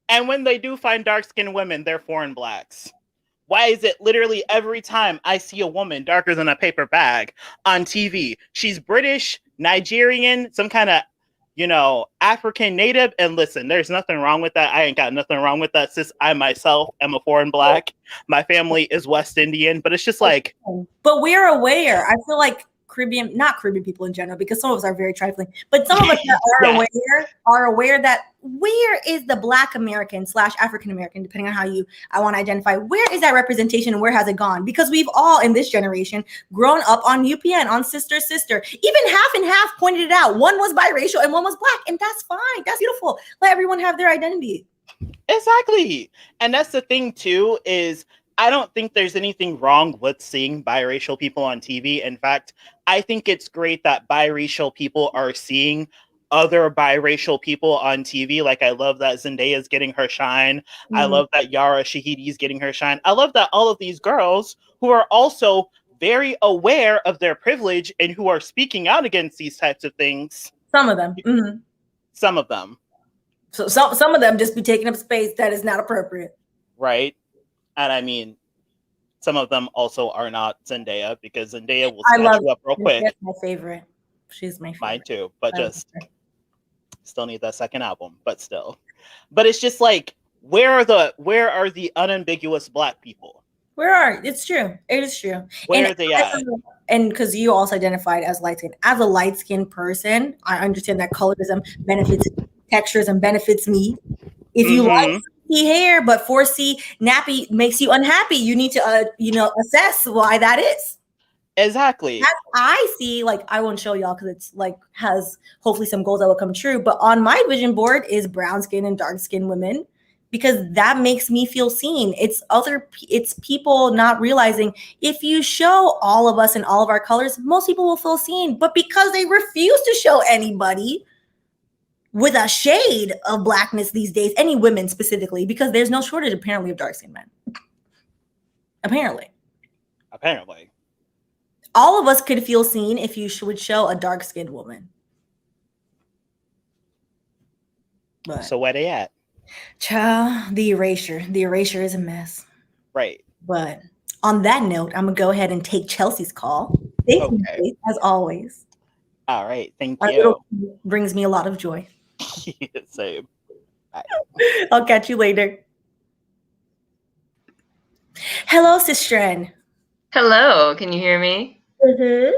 B: And when they do find dark-skinned women, they're foreign Blacks. Why is it literally every time I see a woman darker than a paper bag on TV, she's British, Nigerian, some kind of, African native? And listen, there's nothing wrong with that. I ain't got nothing wrong with that, sis. I myself am a foreign Black. My family is West Indian, but it's just like.
A: But we're aware. I feel like not Caribbean people in general, because some of us are very trifling, but some of us are aware that where is the Black American / African American, depending on how I want to identify, where is that representation and where has it gone? Because we've all in this generation grown up on UPN, on Sister. Even half and half pointed it out. One was biracial and one was Black, and that's fine. That's beautiful. Let everyone have their identity.
B: Exactly. And that's the thing too, is I don't think there's anything wrong with seeing biracial people on TV. In fact, I think it's great that biracial people are seeing other biracial people on TV. Like, I love that Zendaya's getting her shine. Mm-hmm. I love that Yara Shahidi's getting her shine. I love that all of these girls who are also very aware of their privilege and who are speaking out against these types of things.
A: Some of them. Mm-hmm.
B: Some of them.
A: So some of them just be taking up space that is not appropriate.
B: Right. And I mean, some of them also are not Zendaya, because Zendaya will
A: I
B: snatch
A: love
B: you up real quick.
A: That's my favorite. She's my favorite.
B: Mine too, but
A: I love
B: just
A: her.
B: still need that second album, but still. But it's just like, where are the unambiguous Black people?
A: It's true. It is true.
B: Where are they at?
A: And because you also identified as light skin. As a light skinned person, I understand that colorism benefits textures and benefits me. If you like 3C hair, but 4C nappy makes you unhappy, you need to assess why that is.
B: Exactly.
A: As I see, like, I won't show y'all because it's like has hopefully some goals that will come true. But on my vision board is brown skin and dark skin women, because that makes me feel seen. It's people not realizing if you show all of us in all of our colors, most people will feel seen. But because they refuse to show anybody with a shade of Blackness these days, any women specifically, because there's no shortage apparently of dark skinned men. Apparently. All of us could feel seen if you would show a dark skinned woman. But,
B: so where they at?
A: Child, the erasure is a mess.
B: Right.
A: But on that note, I'm gonna go ahead and take Chelsea's call. Thank you, as always.
B: All right, thank
A: Our
B: you.
A: little brings me a lot of joy.
B: Same. Bye.
A: I'll catch you later. Hello, Sistren.
E: Hello, can you hear me?
A: Mm-hmm.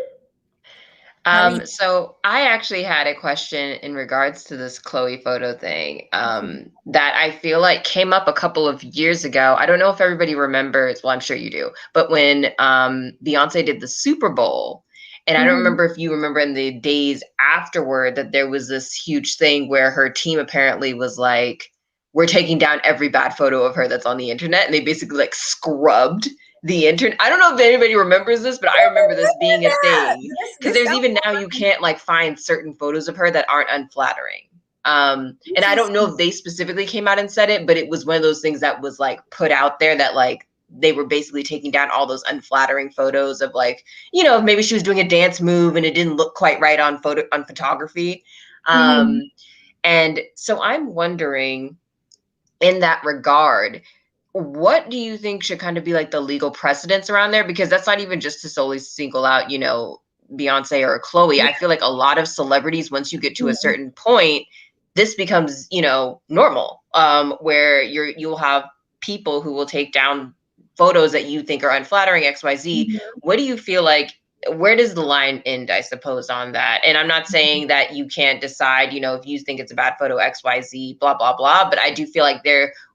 E: So I actually had a question in regards to this Khloe photo thing that I feel like came up a couple of years ago. I don't know if everybody remembers. Well, I'm sure you do. But when Beyonce did the Super Bowl, and I don't remember if you remember in the days afterward that there was this huge thing where her team apparently was like, we're taking down every bad photo of her that's on the internet. And they basically like scrubbed the internet. I don't know if anybody remembers this, but I remember this being a thing, because there's even now you can't like find certain photos of her that aren't unflattering. And I don't know if they specifically came out and said it, but it was one of those things that was like put out there that like they were basically taking down all those unflattering photos of like, you know, maybe she was doing a dance move and it didn't look quite right on photography. And so I'm wondering, in that regard, what do you think should kind of be like the legal precedents around there? Because that's not even just to solely single out, you know, Beyonce or Khloe. I feel like a lot of celebrities, once you get to a certain point, this becomes, you know, normal, where you'll have people who will take down photos that you think are unflattering, XYZ. What do you feel like? Where does the line end, I suppose, on that? And I'm not saying that you can't decide, you know, if you think it's a bad photo, XYZ, blah, blah, blah. But I do feel like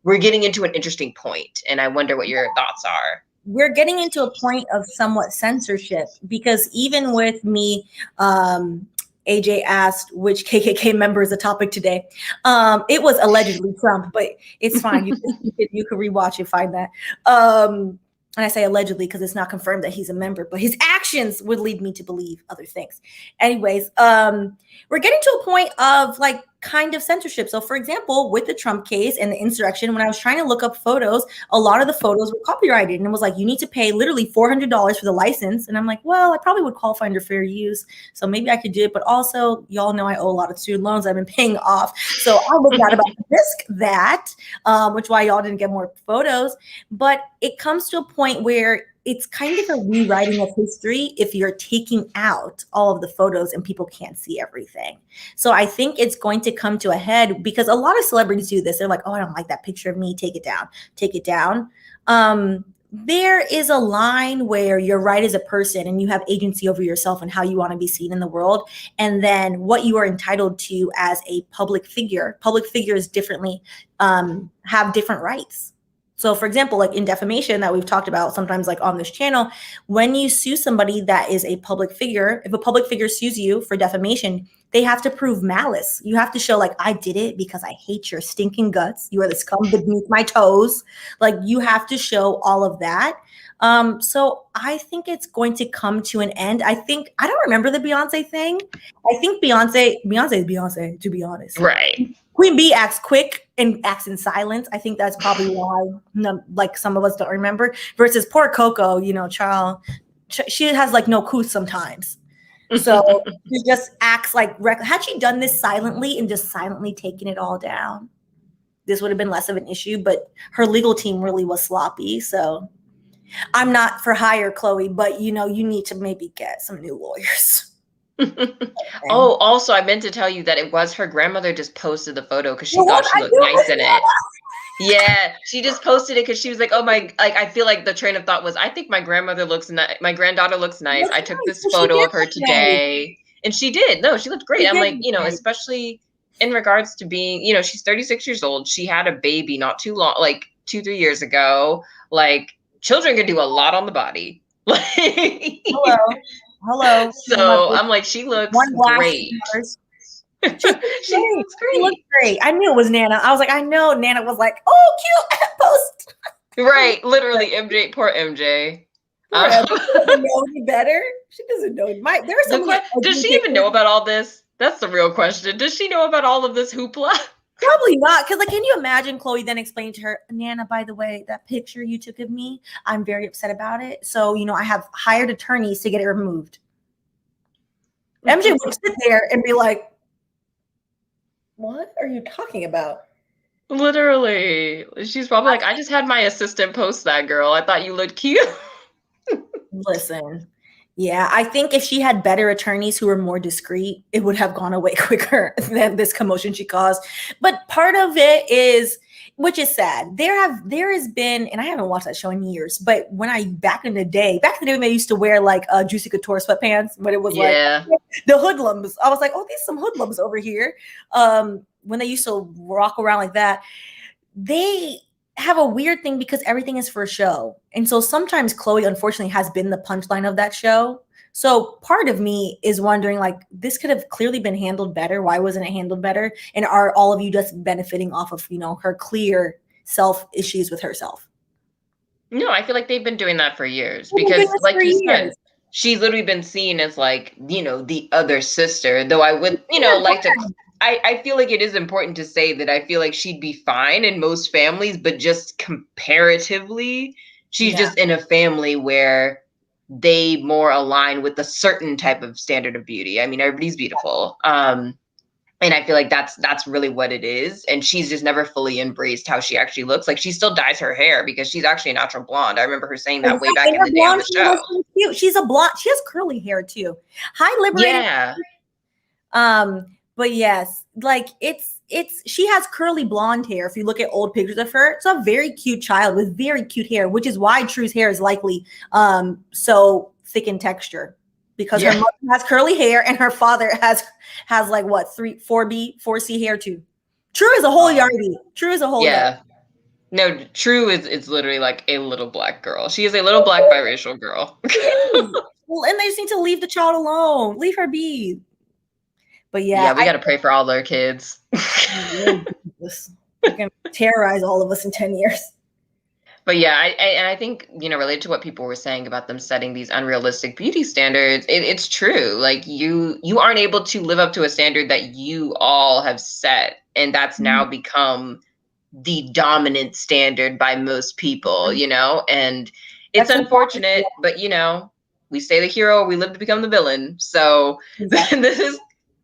E: we're getting into an interesting point. And I wonder what your thoughts are.
A: We're getting into a point of somewhat censorship, because even with me, AJ asked which KKK member is the topic today. It was allegedly Trump, but it's fine. You could rewatch and find that. And I say allegedly because it's not confirmed that he's a member, but his actions would lead me to believe other things. Anyways, we're getting to a point of like kind of censorship. So for example, with the Trump case and the insurrection, when I was trying to look up photos, a lot of the photos were copyrighted, and it was like, you need to pay literally $400 for the license. And I'm like, well, I probably would qualify under fair use, so maybe I could do it. But also, y'all know I owe a lot of student loans I've been paying off. So I was not about to risk that, which why y'all didn't get more photos. But it comes to a point where it's kind of a rewriting of history if you're taking out all of the photos and people can't see everything. So I think it's going to come to a head, because a lot of celebrities do this. They're like, oh, I don't like that picture of me. Take it down. Take it down. There is a line where you're right as a person and you have agency over yourself and how you want to be seen in the world. And then what you are entitled to as a public figure. Public figures differently have different rights. So for example, like in defamation that we've talked about sometimes like on this channel, when you sue somebody that is a public figure, if a public figure sues you for defamation, they have to prove malice. You have to show like, I did it because I hate your stinking guts. You are the scum beneath my toes. Like you have to show all of that. So I think it's going to come to an end. I don't remember the Beyonce thing. I think Beyonce is Beyonce, to be honest.
E: Right.
A: Queen Bee acts quick and acts in silence. I think that's probably why, like some of us don't remember. Versus poor Koko, you know, child, she has like no couth sometimes. So she just acts like had she done this silently and just silently taken it all down, this would have been less of an issue. But her legal team really was sloppy. So I'm not for hire, Khloe, but you need to maybe get some new lawyers.
E: Oh, also, I meant to tell you that it was her grandmother just posted the photo because she
A: Well,
E: thought she
A: I
E: looked
A: knew
E: nice in
A: was
E: it. Yeah, she just posted it because she was like, "Oh my!" Like, I feel like the train of thought was, "I think my grandmother looks nice. My granddaughter looks nice.
A: Looks
E: I took
A: nice.
E: this
A: Well, she
E: photo
A: did
E: of her
A: look nice.
E: today, and she did. No, she looked great."
A: She
E: I'm
A: did
E: like,
A: look nice.
E: especially in regards to being, she's 36 years old. She had a baby not too long, like 2-3 years ago. Like, children can do a lot on the body. Like,
A: Hello.
E: so I'm like, she looks
A: One glass
E: great.
A: She looks
E: She
A: great.
E: looks
A: She looks
E: great.
A: great. I knew it was Nana. I was like, I know. Nana was like, oh, cute post.
E: Right, literally, MJ, poor MJ.
A: She doesn't know any better. She doesn't know. There are some
E: Does she even know about all this? That's the real question. Does she know about all of this hoopla?
A: Probably not. Because, can you imagine Khloe then explaining to her, Nana, by the way, that picture you took of me, I'm very upset about it. So, I have hired attorneys to get it removed. MJ would sit there and be like, what are you talking about?
E: Literally. She's probably like, I just had my assistant post that, girl. I thought you looked cute.
A: Listen, yeah, I think if she had better attorneys who were more discreet, it would have gone away quicker than this commotion she caused. But part of it is, which is sad. There has been, and I haven't watched that show in years, but back in the day when they used to wear like Juicy Couture sweatpants, but it was like the hoodlums. I was like, oh, these some hoodlums over here. When they used to rock around like that, they have a weird thing because everything is for show. And so sometimes Khloe, unfortunately, has been the punchline of that show. So part of me is wondering, like, this could have clearly been handled better. Why wasn't it handled better? And are all of you just benefiting off of, her clear self issues with herself?
E: No, I feel like they've been doing that for years because, like you said, she's literally been seen as like, the other sister, though I would, like to, I feel like it is important to say that I feel like she'd be fine in most families, but just comparatively, she's just in a family where they more align with a certain type of standard of beauty. I mean, everybody's beautiful. And I feel like that's really what it is. And she's just never fully embraced how she actually looks. Like, she still dyes her hair because she's actually a natural blonde. I remember her saying that way back in the day on the show.
A: Cute. She's a blonde. She has curly hair too. Hi, liberated.
E: Yeah.
A: But yes, like she has curly blonde hair. If you look at old pictures of her, it's a very cute child with very cute hair, which is why True's hair is likely so thick in texture. Because her mother has curly hair and her father has like what 4C hair too. True is a whole yardie. True is a whole yard.
E: No, True is literally like a little black girl. She is a little black biracial girl.
A: Well, and they just need to leave the child alone. Leave her be. But yeah,
E: we got to pray for all their kids.
A: They're gonna terrorize all of us in 10 years.
E: But yeah, I think, related to what people were saying about them setting these unrealistic beauty standards, it's true. Like, you aren't able to live up to a standard that you all have set. And that's now become the dominant standard by most people, and it's unfortunate, but we stay the hero, we live to become the villain. So this is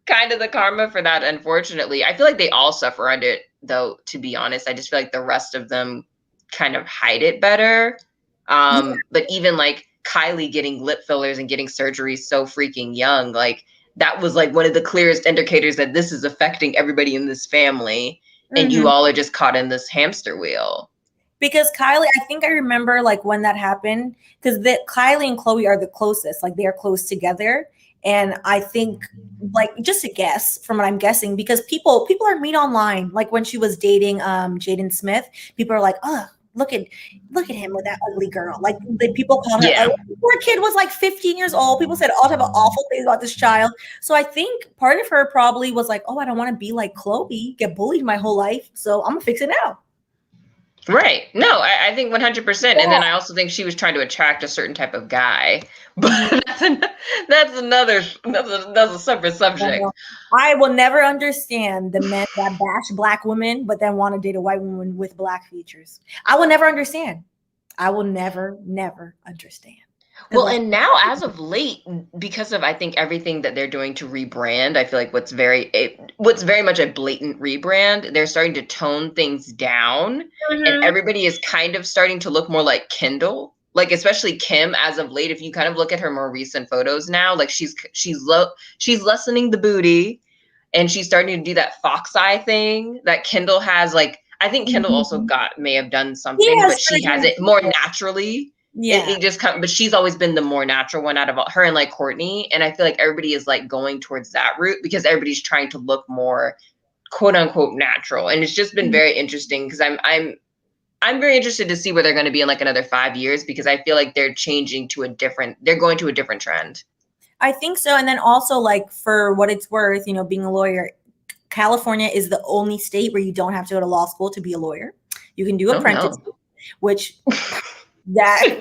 E: kind of the karma for that, unfortunately. I feel like they all suffer under it, though, to be honest. I just feel like the rest of them kind of hide it better. But even like Kylie getting lip fillers and getting surgery so freaking young, like, that was like one of the clearest indicators that this is affecting everybody in this family. And you all are just caught in this hamster wheel.
A: Because Kylie, I think I remember like when that happened, because Kylie and Khloe are the closest, like they're close together. And I think, like, just a guess from what I'm guessing, because people are mean online. Like when she was dating Jaden Smith, people are like, oh, look at him with that ugly girl. Like, the people called her, poor kid was like 15 years old. People said all type of awful things about this child. So I think part of her probably was like, oh, I don't want to be like Khloe, get bullied my whole life. So I'm gonna fix it now. Right.
E: No, I think 100%. Yeah. And then I also think she was trying to attract a certain type of guy. But that's a separate subject.
A: I will never understand the men that bash black women, but then want to date a white woman with black features. I will never understand. I will never understand.
E: Well, and now as of late, because of, I think, everything that they're doing to rebrand, I feel like what's very much a blatant rebrand, they're starting to tone things down, and everybody is kind of starting to look more like Kendall. like especially Kim as of late, if you kind of look at her more recent photos now, like she's lessening the booty, and she's starting to do that fox eye thing that Kendall has. Like I think Kendall also may have done something, but she has it more naturally.
A: Yeah.
E: It just but she's always been the more natural one out of her and like Courtney. And I feel like everybody is like going towards that route because everybody's trying to look more quote unquote natural. And it's just been very interesting because I'm very interested to see where they're going to be in like another 5 years, because I feel like they're going to a different trend.
A: I think so. And then also, like, for what it's worth, you know, being a lawyer, California is the only state where you don't have to go to law school to be a lawyer. You can do apprenticeship, which that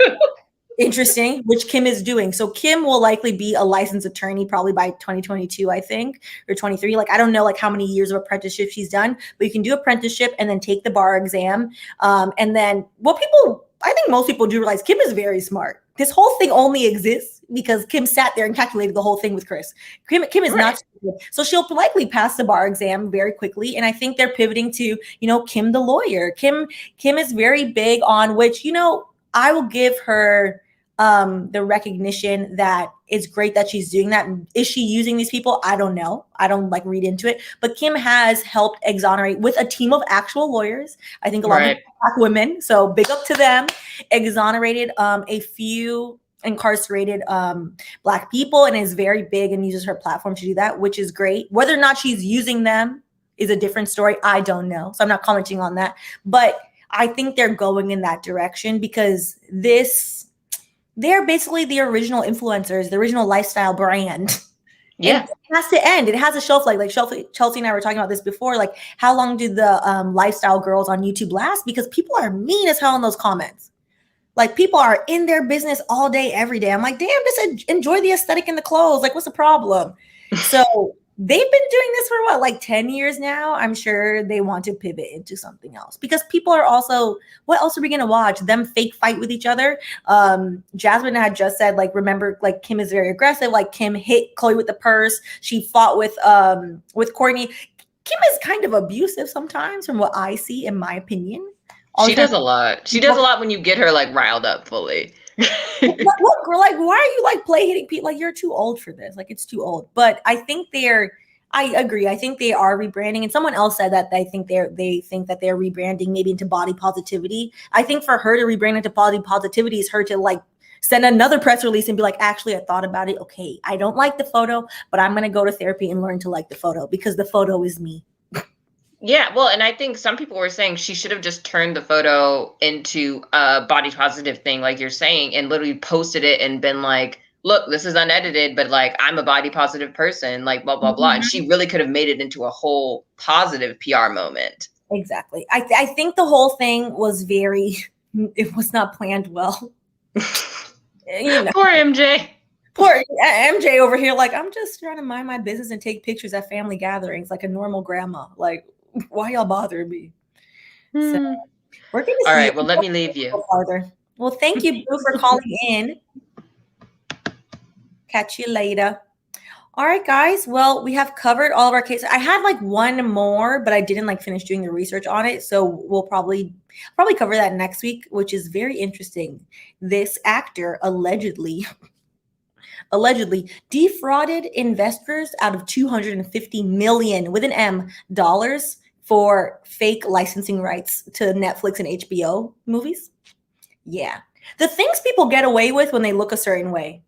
A: interesting, which Kim is doing. So Kim will likely be a licensed attorney probably by 2022, I think, or 23. Like, I don't know like how many years of apprenticeship she's done, but you can do apprenticeship and then take the bar exam. And then I think most people do realize Kim is very smart. This whole thing only exists because Kim sat there and calculated the whole thing with Chris. Kim is not stupid. So she'll likely pass the bar exam very quickly. And I think they're pivoting to, you know, Kim the lawyer. Kim is very big on, which, you know, I will give her the recognition that it's great that she's doing that. Is she using these people? I don't know. I don't like read into it. But Kim has helped exonerate with a team of actual lawyers. I think a lot of Black women. So big up to them. Exonerated a few incarcerated Black people, and is very big and uses her platform to do that, which is great. Whether or not she's using them is a different story. I don't know. So I'm not commenting on that. But I think they're going in that direction because they're basically the original influencers, the original lifestyle brand. Yeah. And it has to end. It has a shelf life. Like Chelsea and I were talking about this before. Like, how long do the lifestyle girls on YouTube last? Because people are mean as hell in those comments. Like, people are in their business all day, every day. I'm like, damn, just enjoy the aesthetic and the clothes. Like, what's the problem? So they've been doing this for what, like 10 years now? I'm sure they want to pivot into something else because people are also, what else are we going to watch? Them fake fight with each other. Jasmine had just said, like, remember, like, Kim is very aggressive. Like, Kim hit Khloe with the purse. She fought with Courtney. Kim is kind of abusive sometimes from what I see, in my opinion.
E: She does a lot. She does a lot when you get her like riled up fully.
A: What girl? Like, why are you like play hitting people? Like, you're too old for this. Like, it's too old. But I think I agree. I think they are rebranding. And someone else said that they think that they're rebranding maybe into body positivity. I think for her to rebrand into body positivity is her to like send another press release and be like, actually, I thought about it. Okay, I don't like the photo, but I'm gonna go to therapy and learn to like the photo because the photo is me.
E: Yeah, well, and I think some people were saying she should have just turned the photo into a body positive thing, like you're saying, and literally posted it and been like, look, this is unedited, but like, I'm a body positive person, like blah, blah, blah. And she really could have made it into a whole positive PR moment.
A: Exactly. I think the whole thing was it was not planned well. You know.
E: Poor MJ.
A: Poor MJ over here, like, I'm just trying to mind my business and take pictures at family gatherings like a normal grandma. Like, why y'all bothering me? So we're gonna
E: all right, well, let me leave you.
A: Farther. Well, thank you, Boo, for calling in. Catch you later. All right, guys. Well, we have covered all of our cases. I had like one more, but I didn't like finish doing the research on it. So we'll probably cover that next week, which is very interesting. This actor allegedly defrauded investors out of $250 million with an M dollars for fake licensing rights to Netflix and HBO movies. Yeah. The things people get away with when they look a certain way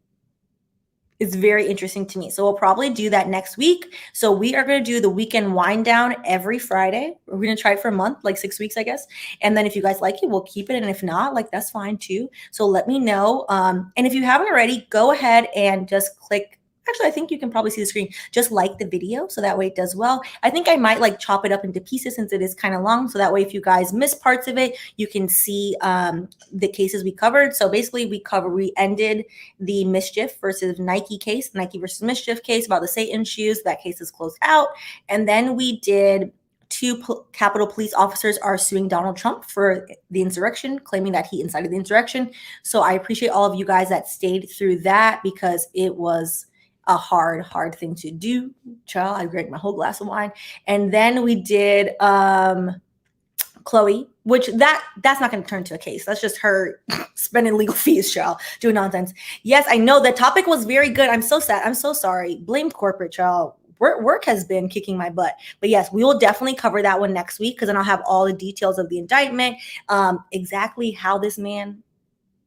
A: is very interesting to me. So we'll probably do that next week. So we are going to do the weekend wind down every Friday. We're going to try it for a month, like 6 weeks, I guess. And then if you guys like it, we'll keep it. And if not, like, that's fine too. So let me know. And if you haven't already, go ahead and just click. Actually, I think you can probably see the screen. Just like the video so that way it does well. I think I might like chop it up into pieces since it is kind of long. So that way, if you guys miss parts of it, you can see the cases we covered. So basically, we ended the Mischief versus Nike case, Nike versus Mischief case about the Satan shoes. That case is closed out. And then we did two Capitol Police officers are suing Donald Trump for the insurrection, claiming that he incited the insurrection. So I appreciate all of you guys that stayed through that because it was a hard thing to do. Child, I drank my whole glass of wine. And then we did Khloe which that's not going to turn to a case. That's just her spending legal fees, child, doing nonsense. Yes, I know the topic was very good. I'm so sad. I'm so sorry. Blame corporate, child. Work has been kicking my butt. But yes, we will definitely cover that one next week, because then I'll have all the details of the indictment, exactly how this man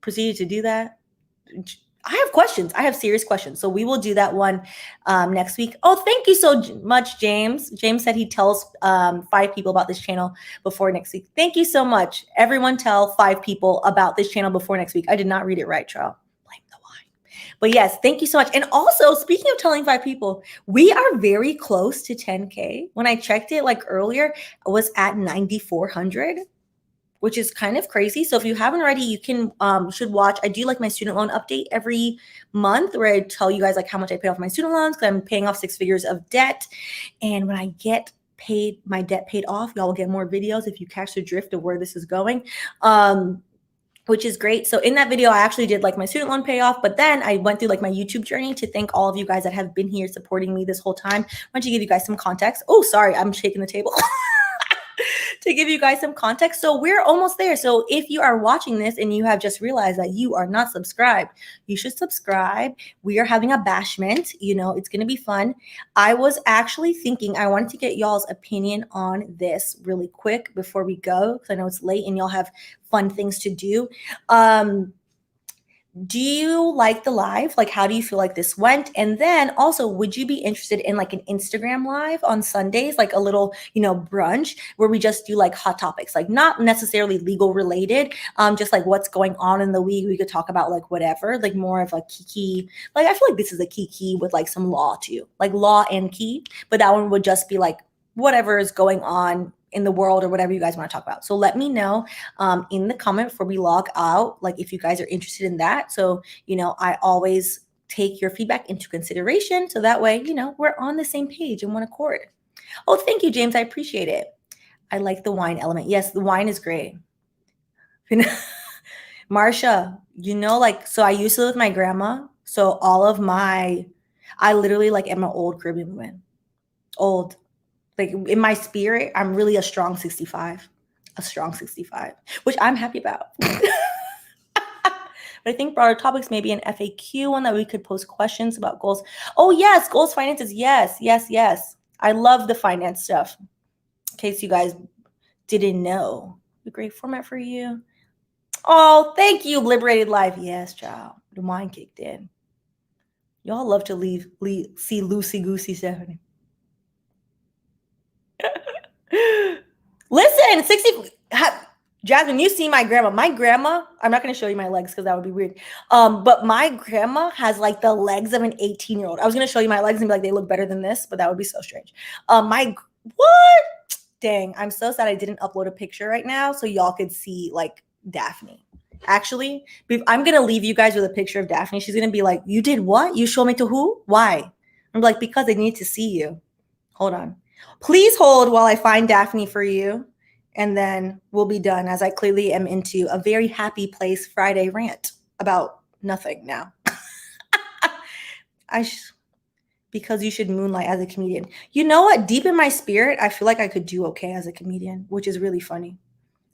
A: proceeded to do that. I have questions. I have serious questions. So we will do that one next week. Oh, thank you so much, James. James said he tells 5 people about this channel before next week. Thank you so much. Everyone tell 5 people about this channel before next week. I did not read it right, child. Blame the wine. But yes, thank you so much. And also, speaking of telling 5 people, we are very close to 10K. When I checked it like earlier, I was at 9,400. Which is kind of crazy. So if you haven't already, you can should watch. I do like my student loan update every month, where I tell you guys like how much I paid off my student loans, because I'm paying off 6 figures of debt. And when I get paid, my debt paid off, y'all will get more videos if you catch the drift of where this is going. Which is great. So in that video, I actually did like my student loan payoff, but then I went through like my YouTube journey to thank all of you guys that have been here supporting me this whole time. I want to give you guys some context. Oh, sorry, I'm shaking the table. To give you guys some context. So we're almost there. So if you are watching this and you have just realized that you are not subscribed, you should subscribe. We are having a bashment. You know, it's going to be fun. I was actually thinking, I wanted to get y'all's opinion on this really quick before we go, because I know it's late and y'all have fun things to do. Do you like the live? Like, how do you feel like this went? And then also, would you be interested in like an Instagram live on Sundays, like a little, brunch where we just do like hot topics, like not necessarily legal related, just like what's going on in the week. We could talk about like whatever, like more of a kiki. Like, I feel like this is a kiki with like some law too, like law and key, but that one would just be like whatever is going on in the world or whatever you guys want to talk about. So let me know in the comment before we log out, like if you guys are interested in that. So, I always take your feedback into consideration. So that way, we're on the same page in one accord. Oh, thank you, James. I appreciate it. I like the wine element. Yes, the wine is great. Marsha, so I used to live with my grandma. So I literally like am an old Caribbean woman. Old. Like in my spirit, I'm really a strong 65, which I'm happy about. But I think broader topics, maybe an FAQ one that we could post questions about goals. Oh yes, goals, finances. Yes. I love the finance stuff. In case you guys didn't know, a great format for you. Oh, thank you, Liberated Life. Yes, child. The wine kicked in. Y'all love to see Lucy Goosey Stephanie. Listen, Jasmine, you see my grandma. My grandma, I'm not going to show you my legs because that would be weird. But my grandma has like the legs of an 18-year-old. I was going to show you my legs and be like, they look better than this, but that would be so strange. What? Dang, I'm so sad I didn't upload a picture right now so y'all could see like Daphne. Actually, I'm going to leave you guys with a picture of Daphne. She's going to be like, you did what? You showed me to who? Why? I'm like, because they need to see you. Hold on. Please hold while I find Daphne for you, and then we'll be done, as I clearly am into a very happy place Friday rant about nothing now. Because you should moonlight as a comedian. You know what? Deep in my spirit, I feel like I could do okay as a comedian, which is really funny.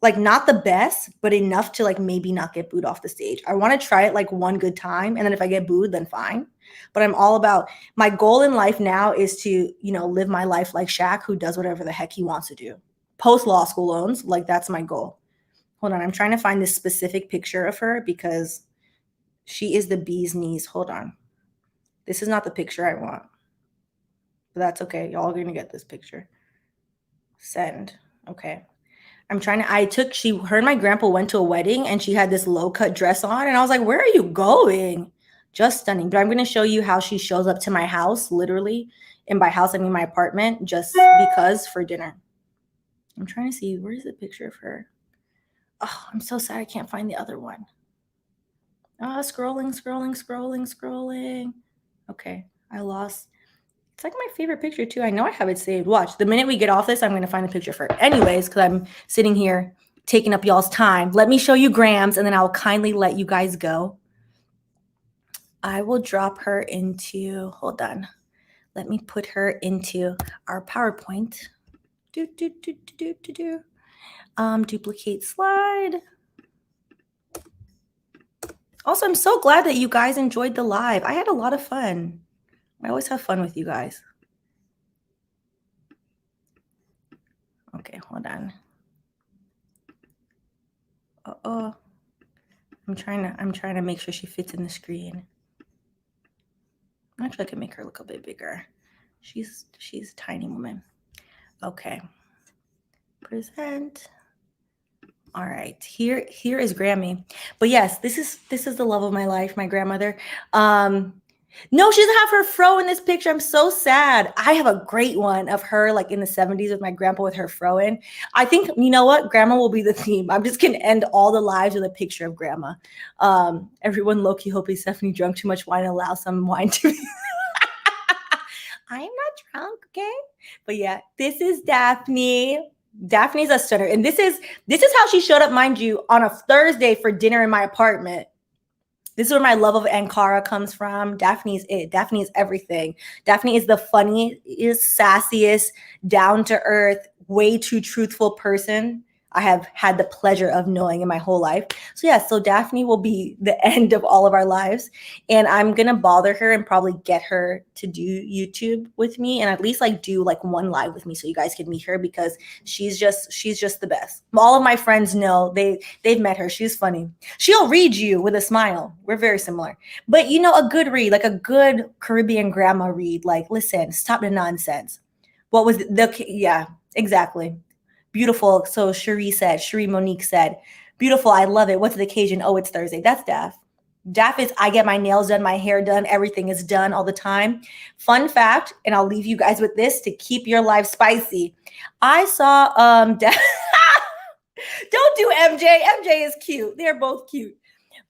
A: Like not the best, but enough to like maybe not get booed off the stage. I want to try it like one good time, and then if I get booed, then fine. But I'm all about, my goal in life now is to, live my life like Shaq, who does whatever the heck he wants to do. Post law school loans, like that's my goal. Hold on, I'm trying to find this specific picture of her because she is the bee's knees. Hold on. This is not the picture I want. But that's okay. Y'all are going to get this picture. Send. Okay. Her and my grandpa went to a wedding and she had this low cut dress on. And I was like, where are you going? Just stunning. But I'm going to show you how she shows up to my house, literally. And by house, I mean my apartment, just because, for dinner. I'm trying to see, where's the picture of her? Oh, I'm so sad I can't find the other one. Scrolling. Okay, I lost. It's like my favorite picture too. I know I have it saved. Watch, the minute we get off this, I'm going to find a picture for her. Anyways, because I'm sitting here taking up y'all's time. Let me show you Grams, and then I'll kindly let you guys go. I will drop her into, hold on. Let me put her into our PowerPoint. Duplicate slide. Also, I'm so glad that you guys enjoyed the live. I had a lot of fun. I always have fun with you guys. Okay, hold on. Uh-oh. I'm trying to make sure she fits in the screen. Actually, I can make her look a bit bigger. She's a tiny woman. Okay. Present. All right. Here is Grammy. But yes, this is the love of my life, my grandmother. No, she doesn't have her fro in this picture. I'm so sad. I have a great one of her like in the 70s with my grandpa with her fro in. I think, you know what? Grandma will be the theme. I'm just going to end all the lives with a picture of grandma. Everyone low-key hoping Stephanie drunk too much wine and allow some wine to be. I am not drunk, okay? But yeah, this is Daphne. Daphne's a stunner. And this is how she showed up, mind you, on a Thursday for dinner in my apartment. This is where my love of Ankara comes from. Daphne's it. Daphne is everything. Daphne is the funniest, sassiest, down-to-earth, way too truthful person I have had the pleasure of knowing in my whole life. So yeah, so Daphne will be the end of all of our lives. And I'm going to bother her and probably get her to do YouTube with me and at least like do like one live with me so you guys can meet her because she's just the best. All of my friends know they've met her. She's funny. She'll read you with a smile. We're very similar. But you know, a good read, like a good Caribbean grandma read, like, listen, stop the nonsense. What was yeah, exactly. Beautiful. So Cherie Monique said, beautiful. I love it. What's the occasion? Oh, it's Thursday. That's Daph. Daph is, I get my nails done, my hair done. Everything is done all the time. Fun fact, and I'll leave you guys with this to keep your life spicy. I saw, don't do MJ. MJ is cute. They're both cute.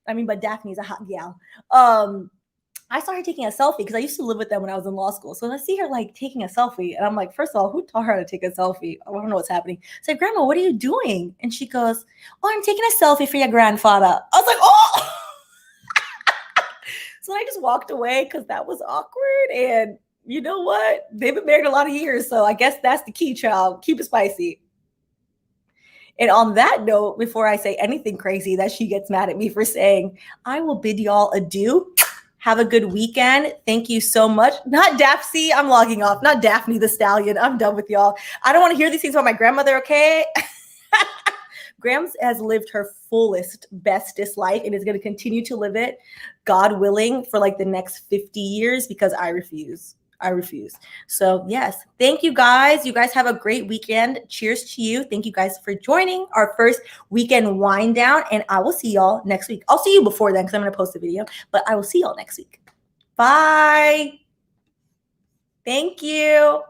A: I mean, but Daphne's a hot gal. I saw her taking a selfie because I used to live with them when I was in law school. So I see her like taking a selfie. And I'm like, first of all, who taught her how to take a selfie? I don't know what's happening. I said, Grandma, what are you doing? And she goes, oh, I'm taking a selfie for your grandfather. I was like, oh. So I just walked away because that was awkward. And you know what? They've been married a lot of years. So I guess that's the key, child. Keep it spicy. And on that note, before I say anything crazy that she gets mad at me for saying, I will bid y'all adieu. Have a good weekend. Thank you so much. Not Daphne. I'm logging off. Not Daphne the Stallion. I'm done with y'all. I don't want to hear these things about my grandmother, okay? Grams has lived her fullest, bestest life and is going to continue to live it, God willing, for like the next 50 years because I refuse. So yes, thank you guys. You guys have a great weekend. Cheers to you. Thank you guys for joining our first weekend wind down. And I will see y'all next week. I'll see you before then because I'm going to post a video, but I will see y'all next week. Bye. Thank you.